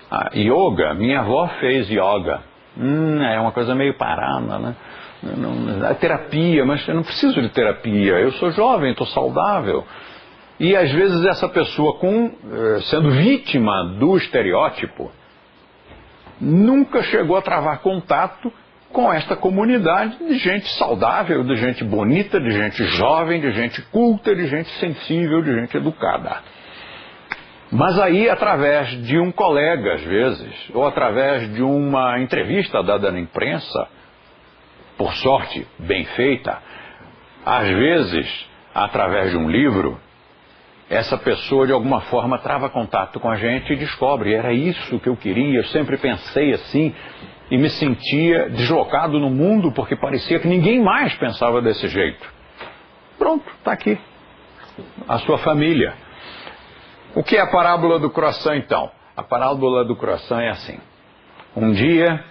a yoga, minha avó fez yoga. É uma coisa meio parada, né? É terapia, mas eu não preciso de terapia. Eu sou jovem, estou saudável. E às vezes essa pessoa, sendo vítima do estereótipo, nunca chegou a travar contato com esta comunidade de gente saudável, de gente bonita, de gente jovem, de gente culta, de gente sensível, de gente educada. Mas aí, através de um colega, às vezes, ou através de uma entrevista dada na imprensa, por sorte, bem feita, às vezes, através de um livro, essa pessoa, de alguma forma, trava contato com a gente e descobre, era isso que eu queria, eu sempre pensei assim, e me sentia deslocado no mundo, porque parecia que ninguém mais pensava desse jeito. Pronto, está aqui, a sua família. O que é a parábola do croissant, então? A parábola do croissant é assim. Um dia,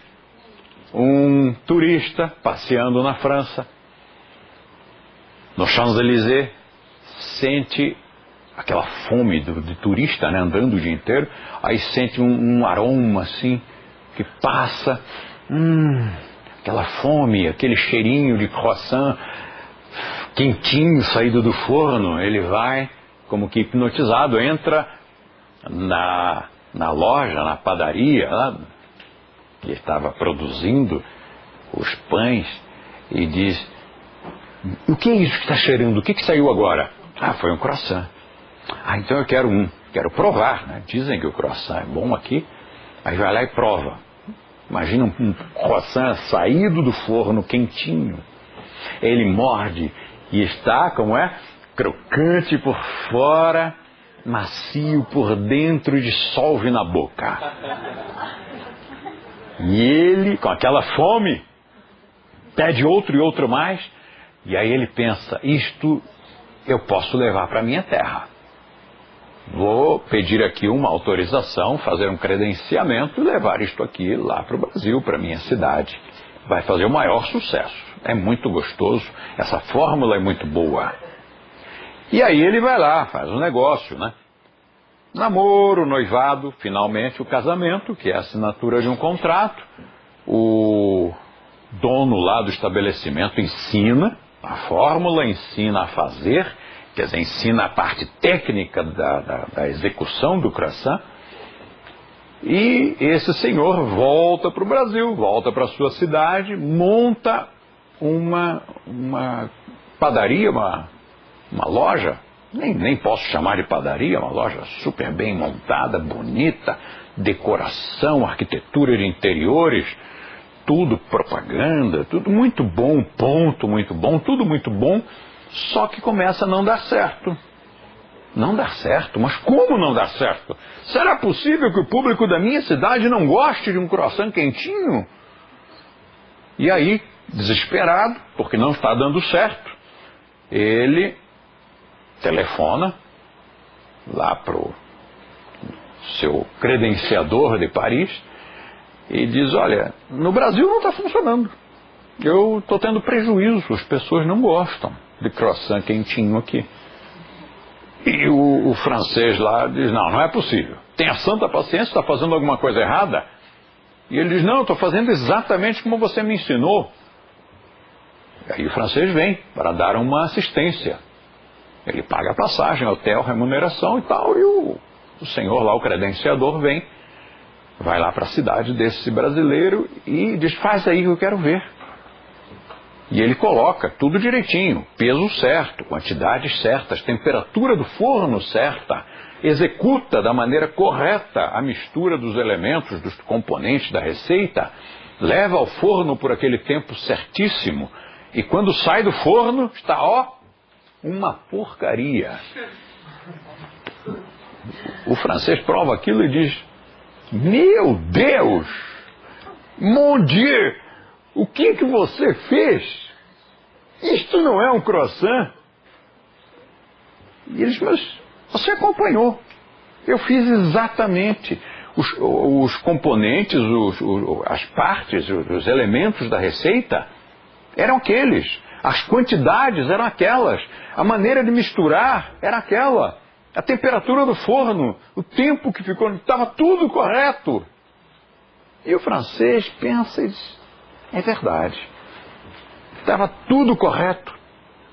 um turista passeando na França, no Champs-Élysées, sente aquela fome de turista, né, andando o dia inteiro, aí sente um aroma assim, que passa, aquela fome, aquele cheirinho de croissant quentinho saído do forno. Ele vai, como que hipnotizado, entra na loja, na padaria, lá, que estava produzindo os pães, e diz: o que é isso que está cheirando? O que saiu agora? Foi um croissant. Então eu quero provar, né? Dizem que o croissant é bom aqui. Aí vai lá e prova. Imagina um croissant saído do forno, quentinho. Ele morde e está, como é? Crocante por fora, macio por dentro e dissolve na boca. E ele, com aquela fome, pede outro e outro mais. E aí ele pensa: isto eu posso levar para a minha terra. Vou pedir aqui uma autorização, fazer um credenciamento e levar isto aqui lá para o Brasil, para a minha cidade. Vai fazer o maior sucesso. É muito gostoso, essa fórmula é muito boa. E aí ele vai lá, faz um negócio, né? Namoro, noivado, finalmente o casamento, que é a assinatura de um contrato. O dono lá do estabelecimento ensina a fórmula, ensina a fazer, quer dizer, ensina a parte técnica da execução do croissant. E esse senhor volta para o Brasil, volta para a sua cidade, monta uma padaria, uma loja, nem posso chamar de padaria, uma loja super bem montada, bonita, decoração, arquitetura de interiores, tudo propaganda, tudo muito bom, ponto muito bom, tudo muito bom, só que começa a não dar certo. Não dar certo? Mas como não dar certo? Será possível que o público da minha cidade não goste de um croissant quentinho? E aí, desesperado, porque não está dando certo, ele telefona lá para o seu credenciador de Paris e diz: olha, no Brasil não está funcionando. eu estou tendo prejuízo, as pessoas não gostam de croissant quentinho aqui. E o francês lá diz, não é possível. Tenha santa paciência, está fazendo alguma coisa errada? E ele diz, não, eu estou fazendo exatamente como você me ensinou. E aí o francês vem para dar uma assistência. Ele paga a passagem, hotel, remuneração e tal, e o senhor lá, o credenciador, vai lá para a cidade desse brasileiro e diz, faz aí que eu quero ver. E ele coloca tudo direitinho, peso certo, quantidades certas, temperatura do forno certa, executa da maneira correta a mistura dos elementos, dos componentes da receita, leva ao forno por aquele tempo certíssimo, e quando sai do forno, está, uma porcaria. O francês prova aquilo e diz, meu Deus, mon Dieu, o que você fez? Isto não é um croissant? E eles, mas você acompanhou. Eu fiz exatamente. Os componentes, as partes, os elementos da receita eram aqueles. As quantidades eram aquelas. A maneira de misturar era aquela. A temperatura do forno, o tempo que ficou, estava tudo correto. E o francês pensa e diz, é verdade. Estava tudo correto.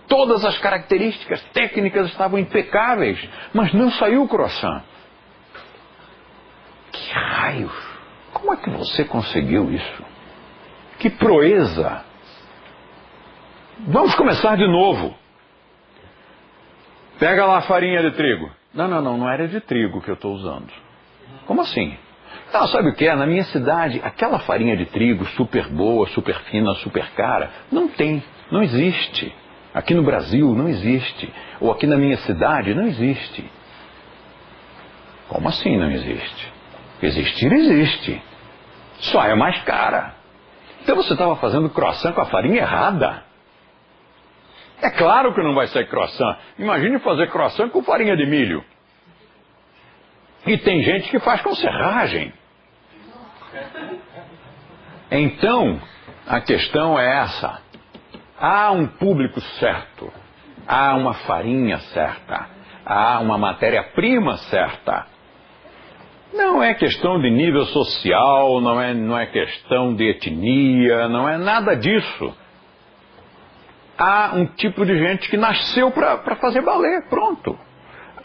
Todas as características técnicas estavam impecáveis, mas não saiu o croissant. Que raios! Como é que você conseguiu isso? Que proeza! Vamos começar de novo. Pega lá a farinha de trigo. Não era de trigo que eu estou usando. Como assim? Não, sabe o que é? Na minha cidade, aquela farinha de trigo super boa, super fina, super cara, não existe. Aqui no Brasil não existe. Ou aqui na minha cidade não existe. Como assim não existe? Existir existe. Só é mais cara. Então você estava fazendo croissant com a farinha errada. É claro que não vai sair croissant. Imagine fazer croissant com farinha de milho. E tem gente que faz com serragem. Então, a questão é essa. Há um público certo. Há uma farinha certa. Há uma matéria-prima certa. Não é questão de nível social, não é questão de etnia, não é nada disso. Há um tipo de gente que nasceu para fazer balé, pronto.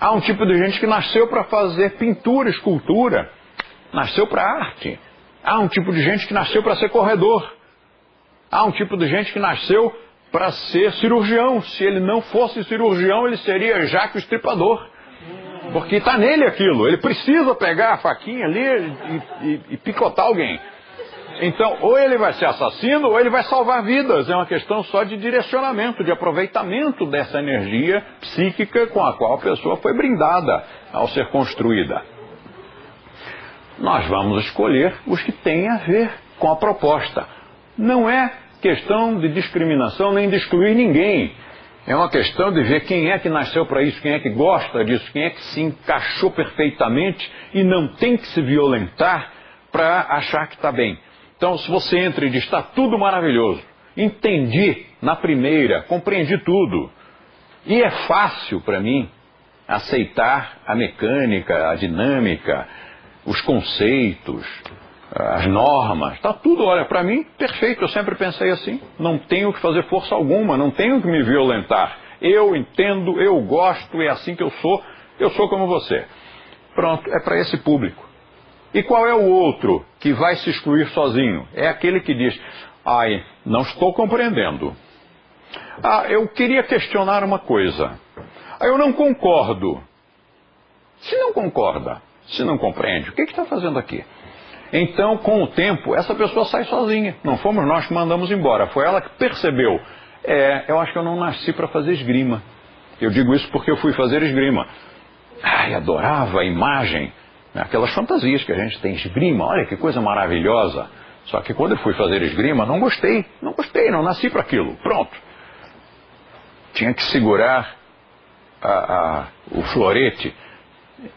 Há um tipo de gente que nasceu para fazer pintura, escultura, nasceu para arte. Há um tipo de gente que nasceu para ser corredor. Há um tipo de gente que nasceu para ser cirurgião. Se ele não fosse cirurgião, ele seria Jaque o Estripador. Porque está nele aquilo. Ele precisa pegar a faquinha ali e picotar alguém. Então, ou ele vai ser assassino, ou ele vai salvar vidas. É uma questão só de direcionamento, de aproveitamento dessa energia psíquica com a qual a pessoa foi brindada ao ser construída. Nós vamos escolher os que têm a ver com a proposta. Não é questão de discriminação nem de excluir ninguém. É uma questão de ver quem é que nasceu para isso, quem é que gosta disso, quem é que se encaixou perfeitamente e não tem que se violentar para achar que está bem. Então, se você entra e diz, está tudo maravilhoso, entendi na primeira, compreendi tudo, e é fácil para mim aceitar a mecânica, a dinâmica, os conceitos, as normas, está tudo, olha, para mim, perfeito, eu sempre pensei assim, não tenho que fazer força alguma, não tenho que me violentar, eu entendo, eu gosto, é assim que eu sou como você. Pronto, é para esse público. E qual é o outro que vai se excluir sozinho? É aquele que diz, não estou compreendendo. Eu queria questionar uma coisa. Eu não concordo. Se não concorda, se não compreende, o que está fazendo aqui? Então, com o tempo, essa pessoa sai sozinha. Não fomos nós que mandamos embora, foi ela que percebeu. Eu acho que eu não nasci para fazer esgrima. Eu digo isso porque eu fui fazer esgrima. Adorava a imagem. Aquelas fantasias que a gente tem, esgrima, olha que coisa maravilhosa. Só que quando eu fui fazer esgrima, não gostei, não nasci para aquilo, pronto. Tinha que segurar o florete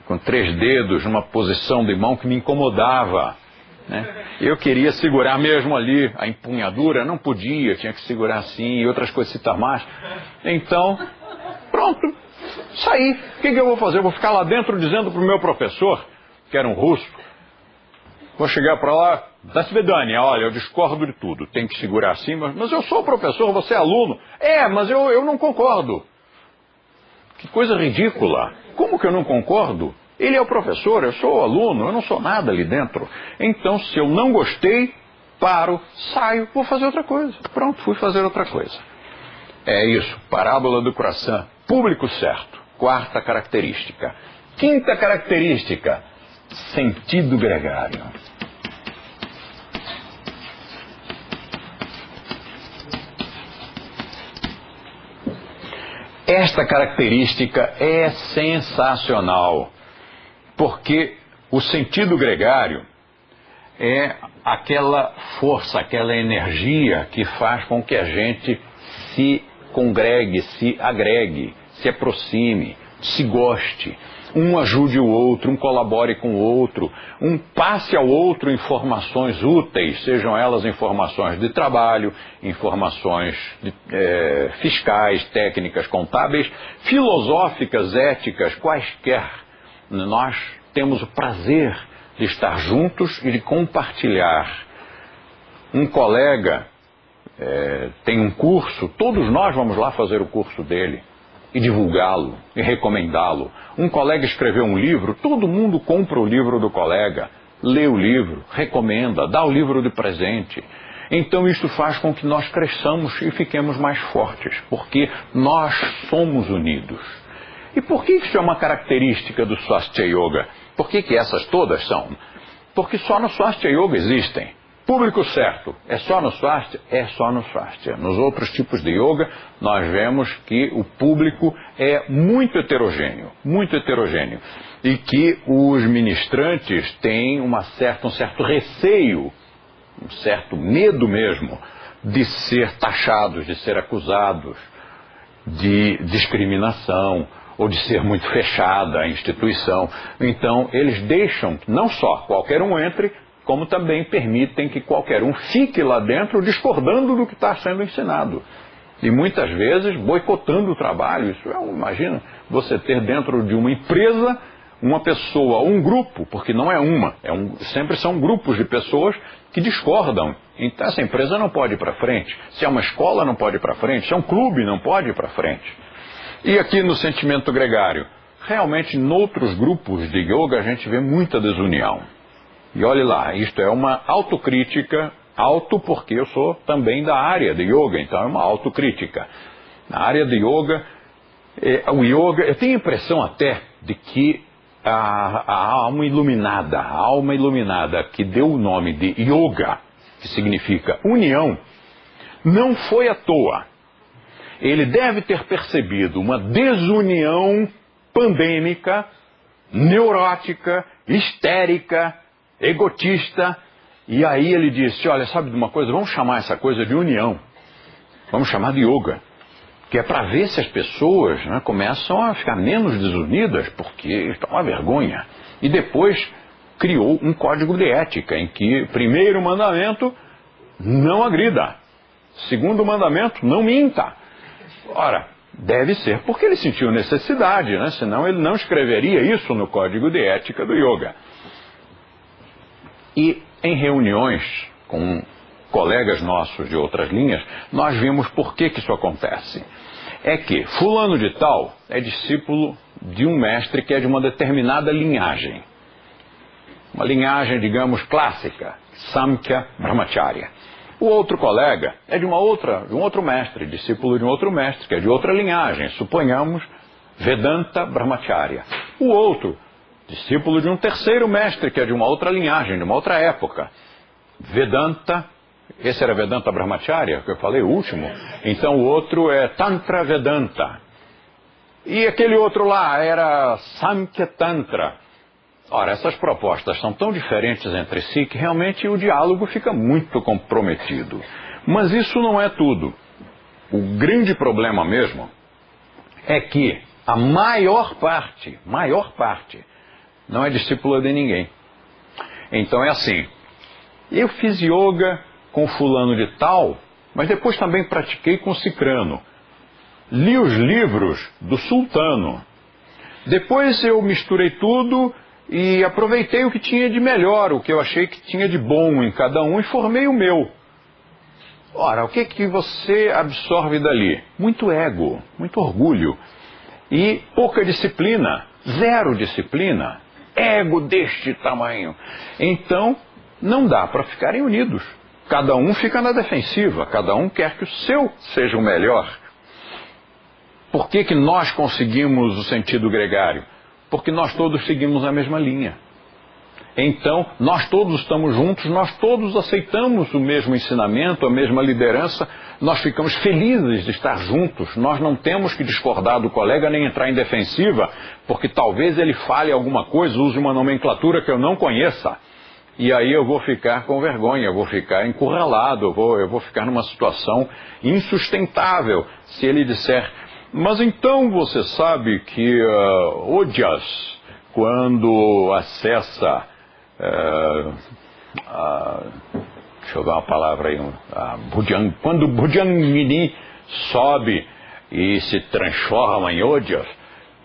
com 3 dedos numa posição de mão que me incomodava. né? Eu queria segurar mesmo ali a empunhadura, não podia, tinha que segurar assim, e outras coisitas mais. Então, pronto, saí. O que eu vou fazer? Eu vou ficar lá dentro dizendo para o meu professor, que era um russo, vou chegar para lá, da Svedania, olha, eu discordo de tudo, tem que segurar assim, mas eu sou professor, você é aluno. Mas eu não concordo. Que coisa ridícula. Como que eu não concordo? Ele é o professor, eu sou o aluno, eu não sou nada ali dentro. Então, se eu não gostei, paro, saio, vou fazer outra coisa. Pronto, fui fazer outra coisa. É isso, parábola do croissant, público certo. Quarta característica. Quinta característica, sentido gregário. Esta característica é sensacional, porque o sentido gregário é aquela força, aquela energia que faz com que a gente se congregue, se agregue, se aproxime, se goste. Um ajude o outro, um colabore com o outro, um passe ao outro informações úteis, sejam elas informações de trabalho, informações fiscais, técnicas, contábeis, filosóficas, éticas, quaisquer. Nós temos o prazer de estar juntos e de compartilhar. Um colega tem um curso, todos nós vamos lá fazer o curso dele e divulgá-lo e recomendá-lo. Um colega escreveu um livro, todo mundo compra o livro do colega, lê o livro, recomenda, dá o livro de presente. Então isso faz com que nós cresçamos e fiquemos mais fortes, porque nós somos unidos. E por que isso é uma característica do Swastika Yoga? Por que essas todas são? Porque só no Swastika Yoga existem. Público certo, é só no Swastika? É só no Swastika. Nos outros tipos de yoga, nós vemos que o público é muito heterogêneo. E que os ministrantes têm um certo receio, um certo medo mesmo, de ser taxados, de ser acusados de discriminação, ou de ser muito fechada a instituição. Então, eles deixam, não só qualquer um entre, como também permitem que qualquer um fique lá dentro discordando do que está sendo ensinado. E muitas vezes boicotando o trabalho. Isso imagina, você ter dentro de uma empresa uma pessoa, um grupo, porque não é uma, sempre são grupos de pessoas que discordam. Então essa empresa não pode ir para frente. Se é uma escola, não pode ir para frente. Se é um clube, não pode ir para frente. E aqui no sentimento gregário, realmente em outros grupos de yoga a gente vê muita desunião. E olhe lá, isto é uma autocrítica, porque eu sou também da área de yoga, então é uma autocrítica. Na área de yoga, o yoga, eu tenho a impressão até de que a alma iluminada que deu o nome de yoga, que significa união, não foi à toa. Ele deve ter percebido uma desunião pandêmica, neurótica, histérica, egotista, e aí ele disse, olha, sabe de uma coisa, vamos chamar essa coisa de união, vamos chamar de yoga, que é para ver se as pessoas começam a ficar menos desunidas, porque está uma vergonha. E depois criou um código de ética, em que primeiro mandamento, não agrida, segundo mandamento, não minta. Ora, deve ser porque ele sentiu necessidade, senão ele não escreveria isso no código de ética do yoga. E em reuniões com colegas nossos de outras linhas, nós vimos por que isso acontece. É que fulano de tal é discípulo de um mestre que é de uma determinada linhagem. Uma linhagem, digamos, clássica, Samkhya Brahmacharya. O outro colega é de um outro mestre, discípulo de um outro mestre, que é de outra linhagem, suponhamos Vedanta Brahmacharya. O outro, discípulo de um terceiro mestre, que é de uma outra linhagem, de uma outra época. Vedanta, esse era Vedanta Brahmacharya, que eu falei, o último. Então o outro é Tantra Vedanta. E aquele outro lá era Samkhya Tantra. Ora, essas propostas são tão diferentes entre si que realmente o diálogo fica muito comprometido. Mas isso não é tudo. O grande problema mesmo é que a maior parte, não é discípula de ninguém. Então é assim, Eu fiz yoga com fulano de tal, mas depois também pratiquei com cicrano. Li os livros do sultano. Depois eu misturei tudo e aproveitei o que tinha de melhor, o que eu achei que tinha de bom em cada um e formei o meu. Ora, o que você absorve dali? Muito ego, muito orgulho e pouca disciplina, zero disciplina, ego deste tamanho. Então, não dá para ficarem unidos. Cada um fica na defensiva, cada um quer que o seu seja o melhor. Por que nós conseguimos o sentido gregário? Porque nós todos seguimos a mesma linha. Então, nós todos estamos juntos, nós todos aceitamos o mesmo ensinamento, a mesma liderança, nós ficamos felizes de estar juntos, nós não temos que discordar do colega nem entrar em defensiva, porque talvez ele fale alguma coisa, use uma nomenclatura que eu não conheça, e aí eu vou ficar com vergonha, eu vou ficar encurralado, eu vou ficar numa situação insustentável se ele disser, mas então você sabe que Odias, quando acessa... deixa eu ver uma palavra aí, quando Bujangini sobe e se transforma em Odias,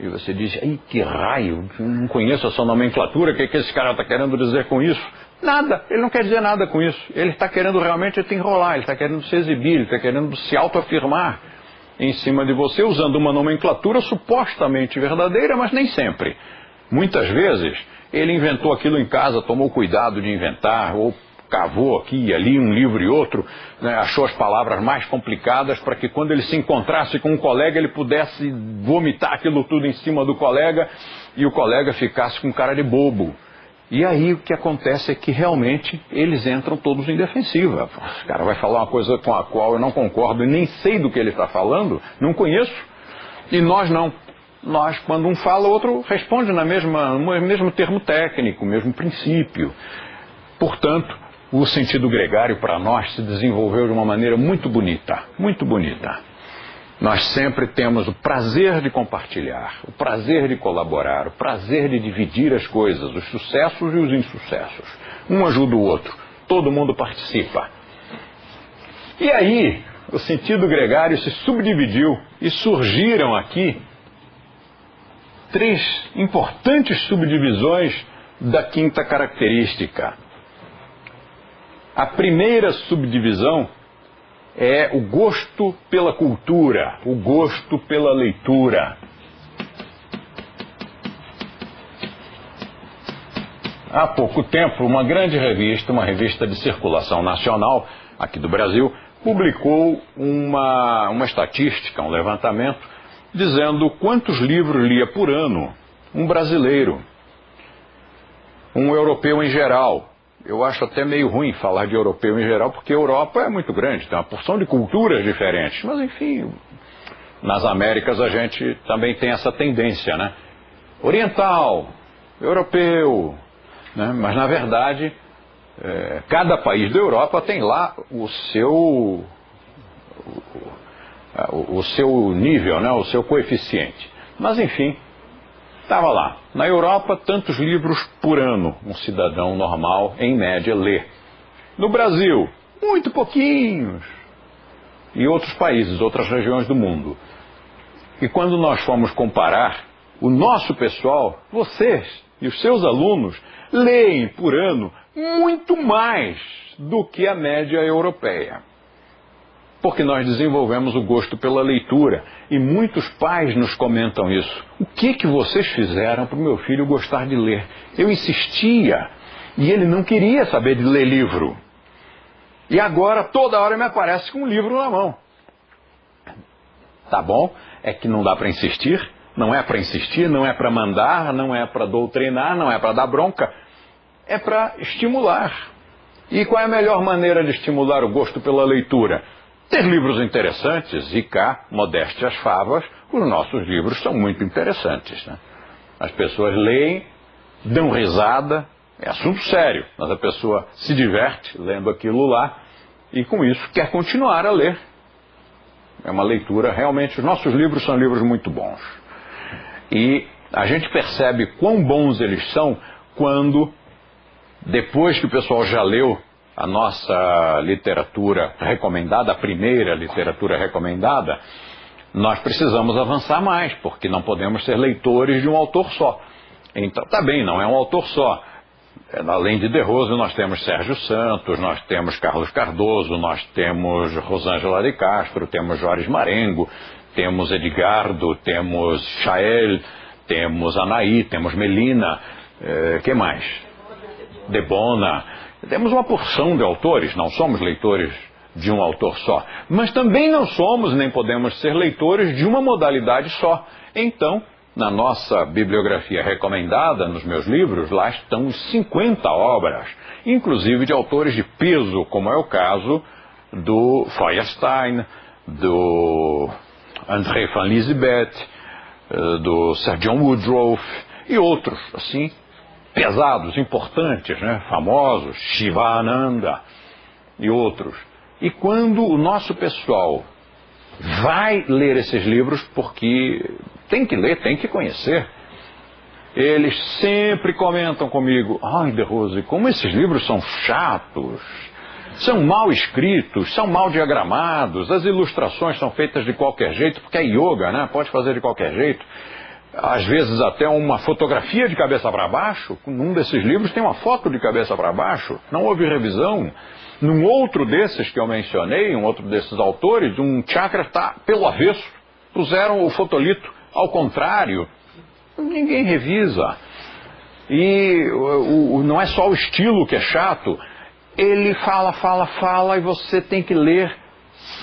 e você diz, ai que raio, não conheço essa nomenclatura, o que esse cara está querendo dizer com isso? Nada, ele não quer dizer nada com isso, ele está querendo realmente te enrolar, ele está querendo se exibir, ele está querendo se autoafirmar em cima de você, usando uma nomenclatura supostamente verdadeira, mas nem sempre. Muitas vezes ele inventou aquilo em casa, tomou cuidado de inventar, ou cavou aqui e ali um livro e outro, né, achou as palavras mais complicadas para que quando ele se encontrasse com um colega ele pudesse vomitar aquilo tudo em cima do colega e o colega ficasse com cara de bobo. E aí o que acontece é que realmente eles entram todos em defensiva. O cara vai falar uma coisa com a qual eu não concordo e nem sei do que ele está falando, não conheço, e nós não. Nós, quando um fala, o outro responde no mesmo termo técnico, mesmo princípio. Portanto, o sentido gregário para nós se desenvolveu de uma maneira muito bonita, muito bonita. Nós sempre temos o prazer de compartilhar, o prazer de colaborar, o prazer de dividir as coisas, os sucessos e os insucessos. Um ajuda o outro, todo mundo participa. E aí, o sentido gregário se subdividiu e surgiram aqui 3 importantes subdivisões da quinta característica. A primeira subdivisão é o gosto pela cultura, o gosto pela leitura. Há pouco tempo, uma grande revista, uma revista de circulação nacional aqui do Brasil, publicou uma estatística, um levantamento, dizendo quantos livros lia por ano um brasileiro, um europeu em geral. Eu acho até meio ruim falar de europeu em geral, porque a Europa é muito grande, tem uma porção de culturas diferentes. Mas, enfim, nas Américas a gente também tem essa tendência, né? Oriental, europeu, né? Mas, na verdade, cada país da Europa tem lá o seu nível, né? O seu coeficiente. Mas, enfim, estava lá. Na Europa, tantos livros por ano um cidadão normal, em média, lê. No Brasil, muito pouquinhos. E outros países, outras regiões do mundo. E quando nós fomos comparar, o nosso pessoal, vocês e os seus alunos, leem por ano muito mais do que a média europeia. Porque nós desenvolvemos o gosto pela leitura. E muitos pais nos comentam isso. O que vocês fizeram para o meu filho gostar de ler? Eu insistia e ele não queria saber de ler livro. E agora toda hora me aparece com um livro na mão. Tá bom? É que não dá para insistir. Não é para insistir, não é para mandar, não é para doutrinar, não é para dar bronca. É para estimular. E qual é a melhor maneira de estimular o gosto pela leitura? Ter livros interessantes, e cá, modéstia às favas, os nossos livros são muito interessantes, né? As pessoas leem, dão risada, é assunto sério, mas a pessoa se diverte lendo aquilo lá e com isso quer continuar a ler. É uma leitura, realmente, os nossos livros são livros muito bons. E a gente percebe quão bons eles são quando, depois que o pessoal já leu, a nossa literatura recomendada, a primeira literatura recomendada, nós precisamos avançar mais, porque não podemos ser leitores de um autor só. Então, tá bem, não é um autor só. Além de De Rosio, nós temos Sérgio Santos, nós temos Carlos Cardoso, nós temos Rosângela de Castro, temos Jorge Marengo, temos Edgardo, temos Chael, temos Anaí, temos Melina, que mais? Debona. Temos uma porção de autores, não somos leitores de um autor só, mas também não somos nem podemos ser leitores de uma modalidade só. Então, na nossa bibliografia recomendada, nos meus livros, lá estão 50 obras, inclusive de autores de peso, como é o caso do Feuerstein, do André van Liesbeth, do Sir John Woodroffe e outros, assim, pesados, importantes, né? Famosos, Shivananda e outros. E quando o nosso pessoal vai ler esses livros, porque tem que ler, tem que conhecer, eles sempre comentam comigo: ai, De Rosio, como esses livros são chatos, são mal escritos, são mal diagramados, as ilustrações são feitas de qualquer jeito, porque é yoga, né? Pode fazer de qualquer jeito. Às vezes até uma fotografia de cabeça para baixo. Num desses livros tem uma foto de cabeça para baixo, não houve revisão. Num outro desses que eu mencionei, um outro desses autores, um chakra está pelo avesso, puseram o fotolito ao contrário. Ninguém revisa. E não é só o estilo que é chato, ele fala e você tem que ler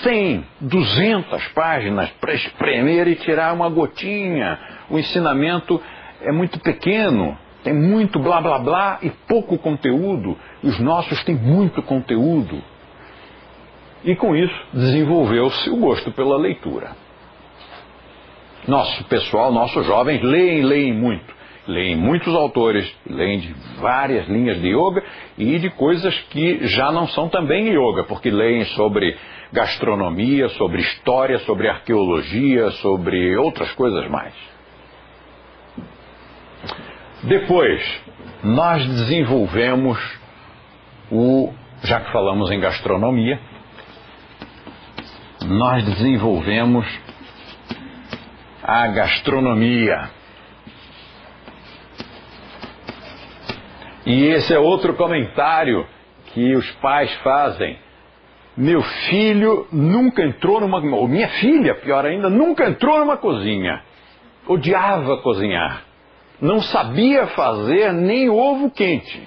100, 200 páginas para espremer e tirar uma gotinha. O ensinamento é muito pequeno, tem muito blá blá blá e pouco conteúdo. Os nossos têm muito conteúdo. E com isso desenvolveu-se o gosto pela leitura. Nosso pessoal, nossos jovens leem muito. Leem muitos autores, leem de várias linhas de yoga e de coisas que já não são também yoga, porque leem sobre gastronomia, sobre história, sobre arqueologia, sobre outras coisas mais. Depois, nós desenvolvemos já que falamos em gastronomia, nós desenvolvemos a gastronomia. E esse é outro comentário que os pais fazem. Meu filho nunca entrou ou minha filha, pior ainda, nunca entrou numa cozinha. Odiava cozinhar. Não sabia fazer nem ovo quente.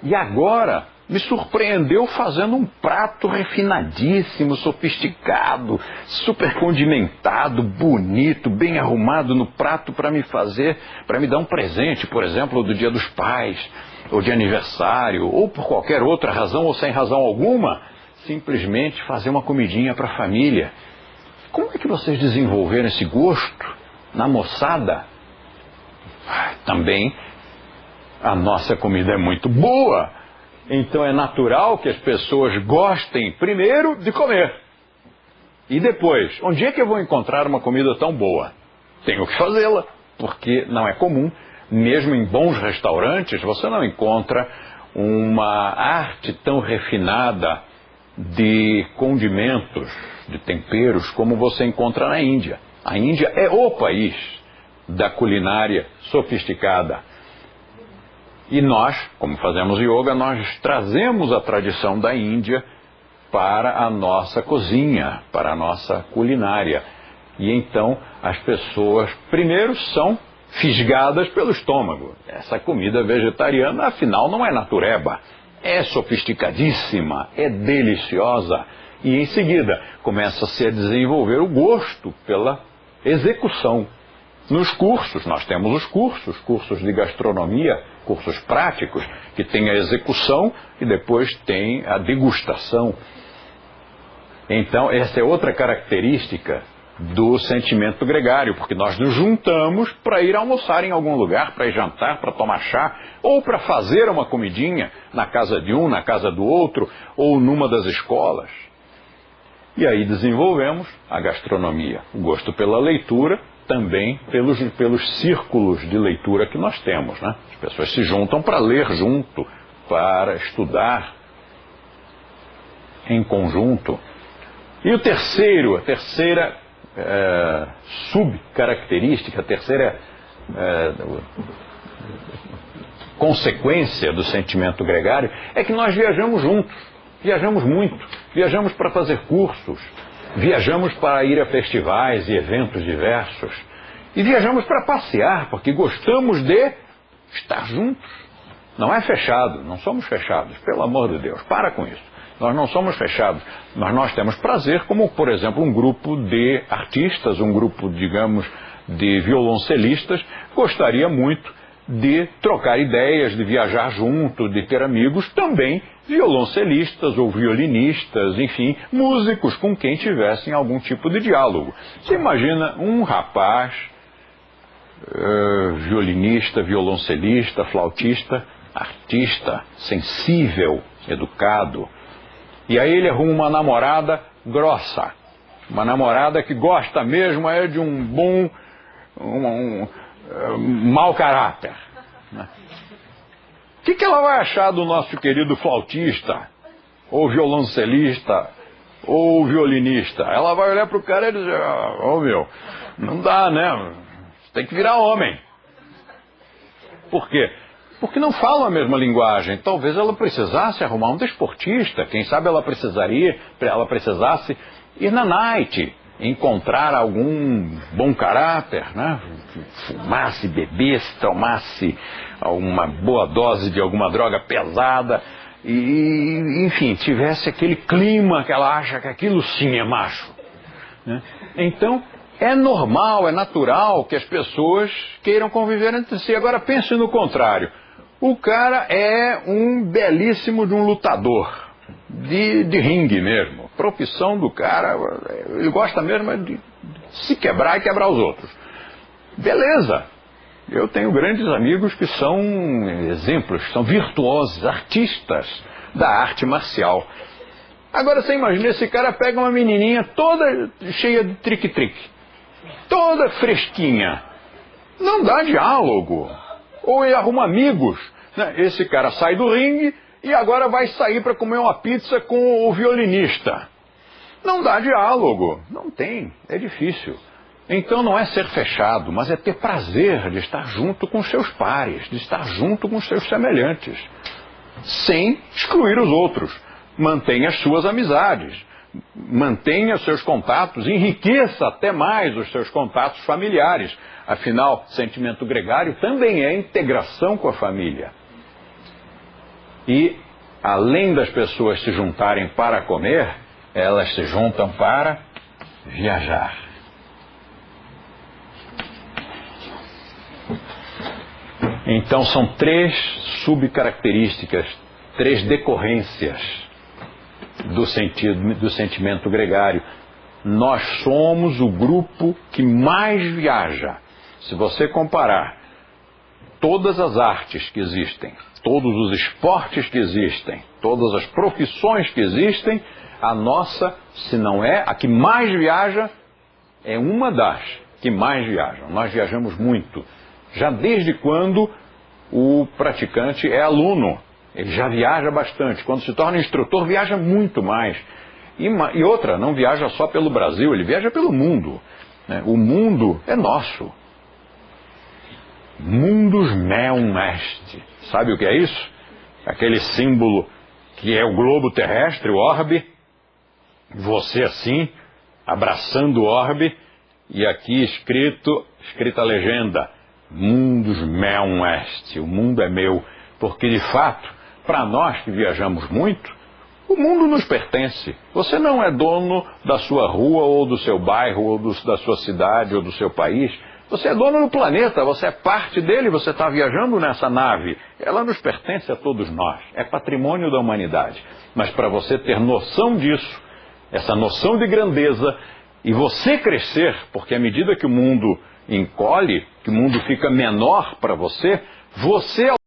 E agora me surpreendeu fazendo um prato refinadíssimo, sofisticado, super condimentado, bonito, bem arrumado no prato para me dar um presente, por exemplo, do Dia dos Pais, ou de aniversário, ou por qualquer outra razão, ou sem razão alguma, simplesmente fazer uma comidinha para a família. Como é que vocês desenvolveram esse gosto na moçada? Também a nossa comida é muito boa. Então é natural que as pessoas gostem primeiro de comer. E depois, onde é que eu vou encontrar uma comida tão boa? Tenho que fazê-la, porque não é comum. Mesmo em bons restaurantes, você não encontra uma arte tão refinada de condimentos, de temperos, como você encontra na Índia. A Índia é o país da culinária sofisticada. E nós, como fazemos yoga, nós trazemos a tradição da Índia para a nossa cozinha, para a nossa culinária. E então as pessoas primeiro são fisgadas pelo estômago. Essa comida vegetariana, afinal, não é natureba. É sofisticadíssima, é deliciosa. E em seguida começa-se a desenvolver o gosto pela execução. Nos cursos, nós temos os cursos de gastronomia, cursos práticos, que tem a execução e depois tem a degustação. Então, essa é outra característica do sentimento gregário, porque nós nos juntamos para ir almoçar em algum lugar, para ir jantar, para tomar chá, ou para fazer uma comidinha na casa de um, na casa do outro, ou numa das escolas. E aí desenvolvemos a gastronomia, o gosto pela leitura, também pelos círculos de leitura que nós temos, né? As pessoas se juntam para ler junto, para estudar em conjunto. E a terceira subcaracterística, a terceira consequência do sentimento gregário é que nós viajamos juntos, viajamos muito, viajamos para fazer cursos, viajamos para ir a festivais e eventos diversos, e viajamos para passear, porque gostamos de estar juntos. Não é fechado, não somos fechados, pelo amor de Deus, para com isso. Nós não somos fechados, mas nós temos prazer, como, por exemplo, um grupo de artistas, um grupo, digamos, de violoncelistas, gostaria muito de trocar ideias, de viajar junto, de ter amigos, também violoncelistas ou violinistas, enfim, músicos com quem tivessem algum tipo de diálogo. Você imagina um rapaz, violinista, violoncelista, flautista, artista, sensível, educado, e aí ele arruma uma namorada grossa, uma namorada que gosta mesmo de um bom, mau caráter. Né? O que ela vai achar do nosso querido flautista, ou violoncelista, ou violinista? Ela vai olhar para o cara e dizer, meu, não dá, né? Você tem que virar homem. Por quê? Porque não falam a mesma linguagem. Talvez ela precisasse arrumar um desportista. Quem sabe ela precisasse ir na night, encontrar algum bom caráter, né? Fumasse, bebesse, tomasse uma boa dose de alguma droga pesada e, enfim, tivesse aquele clima que ela acha que aquilo sim é macho. Né? Então, é normal, é natural que as pessoas queiram conviver entre si. Agora pense no contrário. O cara é um belíssimo de um lutador, de ringue mesmo. A profissão do cara, ele gosta mesmo de se quebrar e quebrar os outros. Beleza. Eu tenho grandes amigos que são exemplos, são virtuosos, artistas da arte marcial. Agora você imagina, esse cara pega uma menininha toda cheia de trique-trique, toda fresquinha. Não dá diálogo. Ou ele arruma amigos. Né? Esse cara sai do ringue e agora vai sair para comer uma pizza com o violinista. Não dá diálogo. Não tem. É difícil. Então não é ser fechado, mas é ter prazer de estar junto com seus pares, de estar junto com seus semelhantes, sem excluir os outros. Mantenha as suas amizades, mantenha seus contatos, enriqueça até mais os seus contatos familiares. Afinal, sentimento gregário também é integração com a família. E, além das pessoas se juntarem para comer, elas se juntam para viajar. Então, são 3 subcaracterísticas, 3 decorrências do sentimento gregário. Nós somos o grupo que mais viaja. Se você comparar todas as artes que existem, todos os esportes que existem, todas as profissões que existem, a nossa, se não é a que mais viaja, é uma das que mais viajam. Nós viajamos muito. Já desde quando o praticante é aluno, ele já viaja bastante. Quando se torna instrutor, viaja muito mais. E outra, não viaja só pelo Brasil, ele viaja pelo mundo. Né? O mundo é nosso. Mundus meum est. Sabe o que é isso? Aquele símbolo que é o globo terrestre, o orbe. Você assim, abraçando o orbe. E aqui escrita a legenda. Mundus meum est. O mundo é meu. Porque de fato, para nós que viajamos muito, o mundo nos pertence. Você não é dono da sua rua, ou do seu bairro, ou da sua cidade, ou do seu país. Você é dono do planeta, você é parte dele, você está viajando nessa nave. Ela nos pertence a todos nós, é patrimônio da humanidade. Mas para você ter noção disso, essa noção de grandeza, e você crescer, porque à medida que o mundo encolhe, que o mundo fica menor para você, você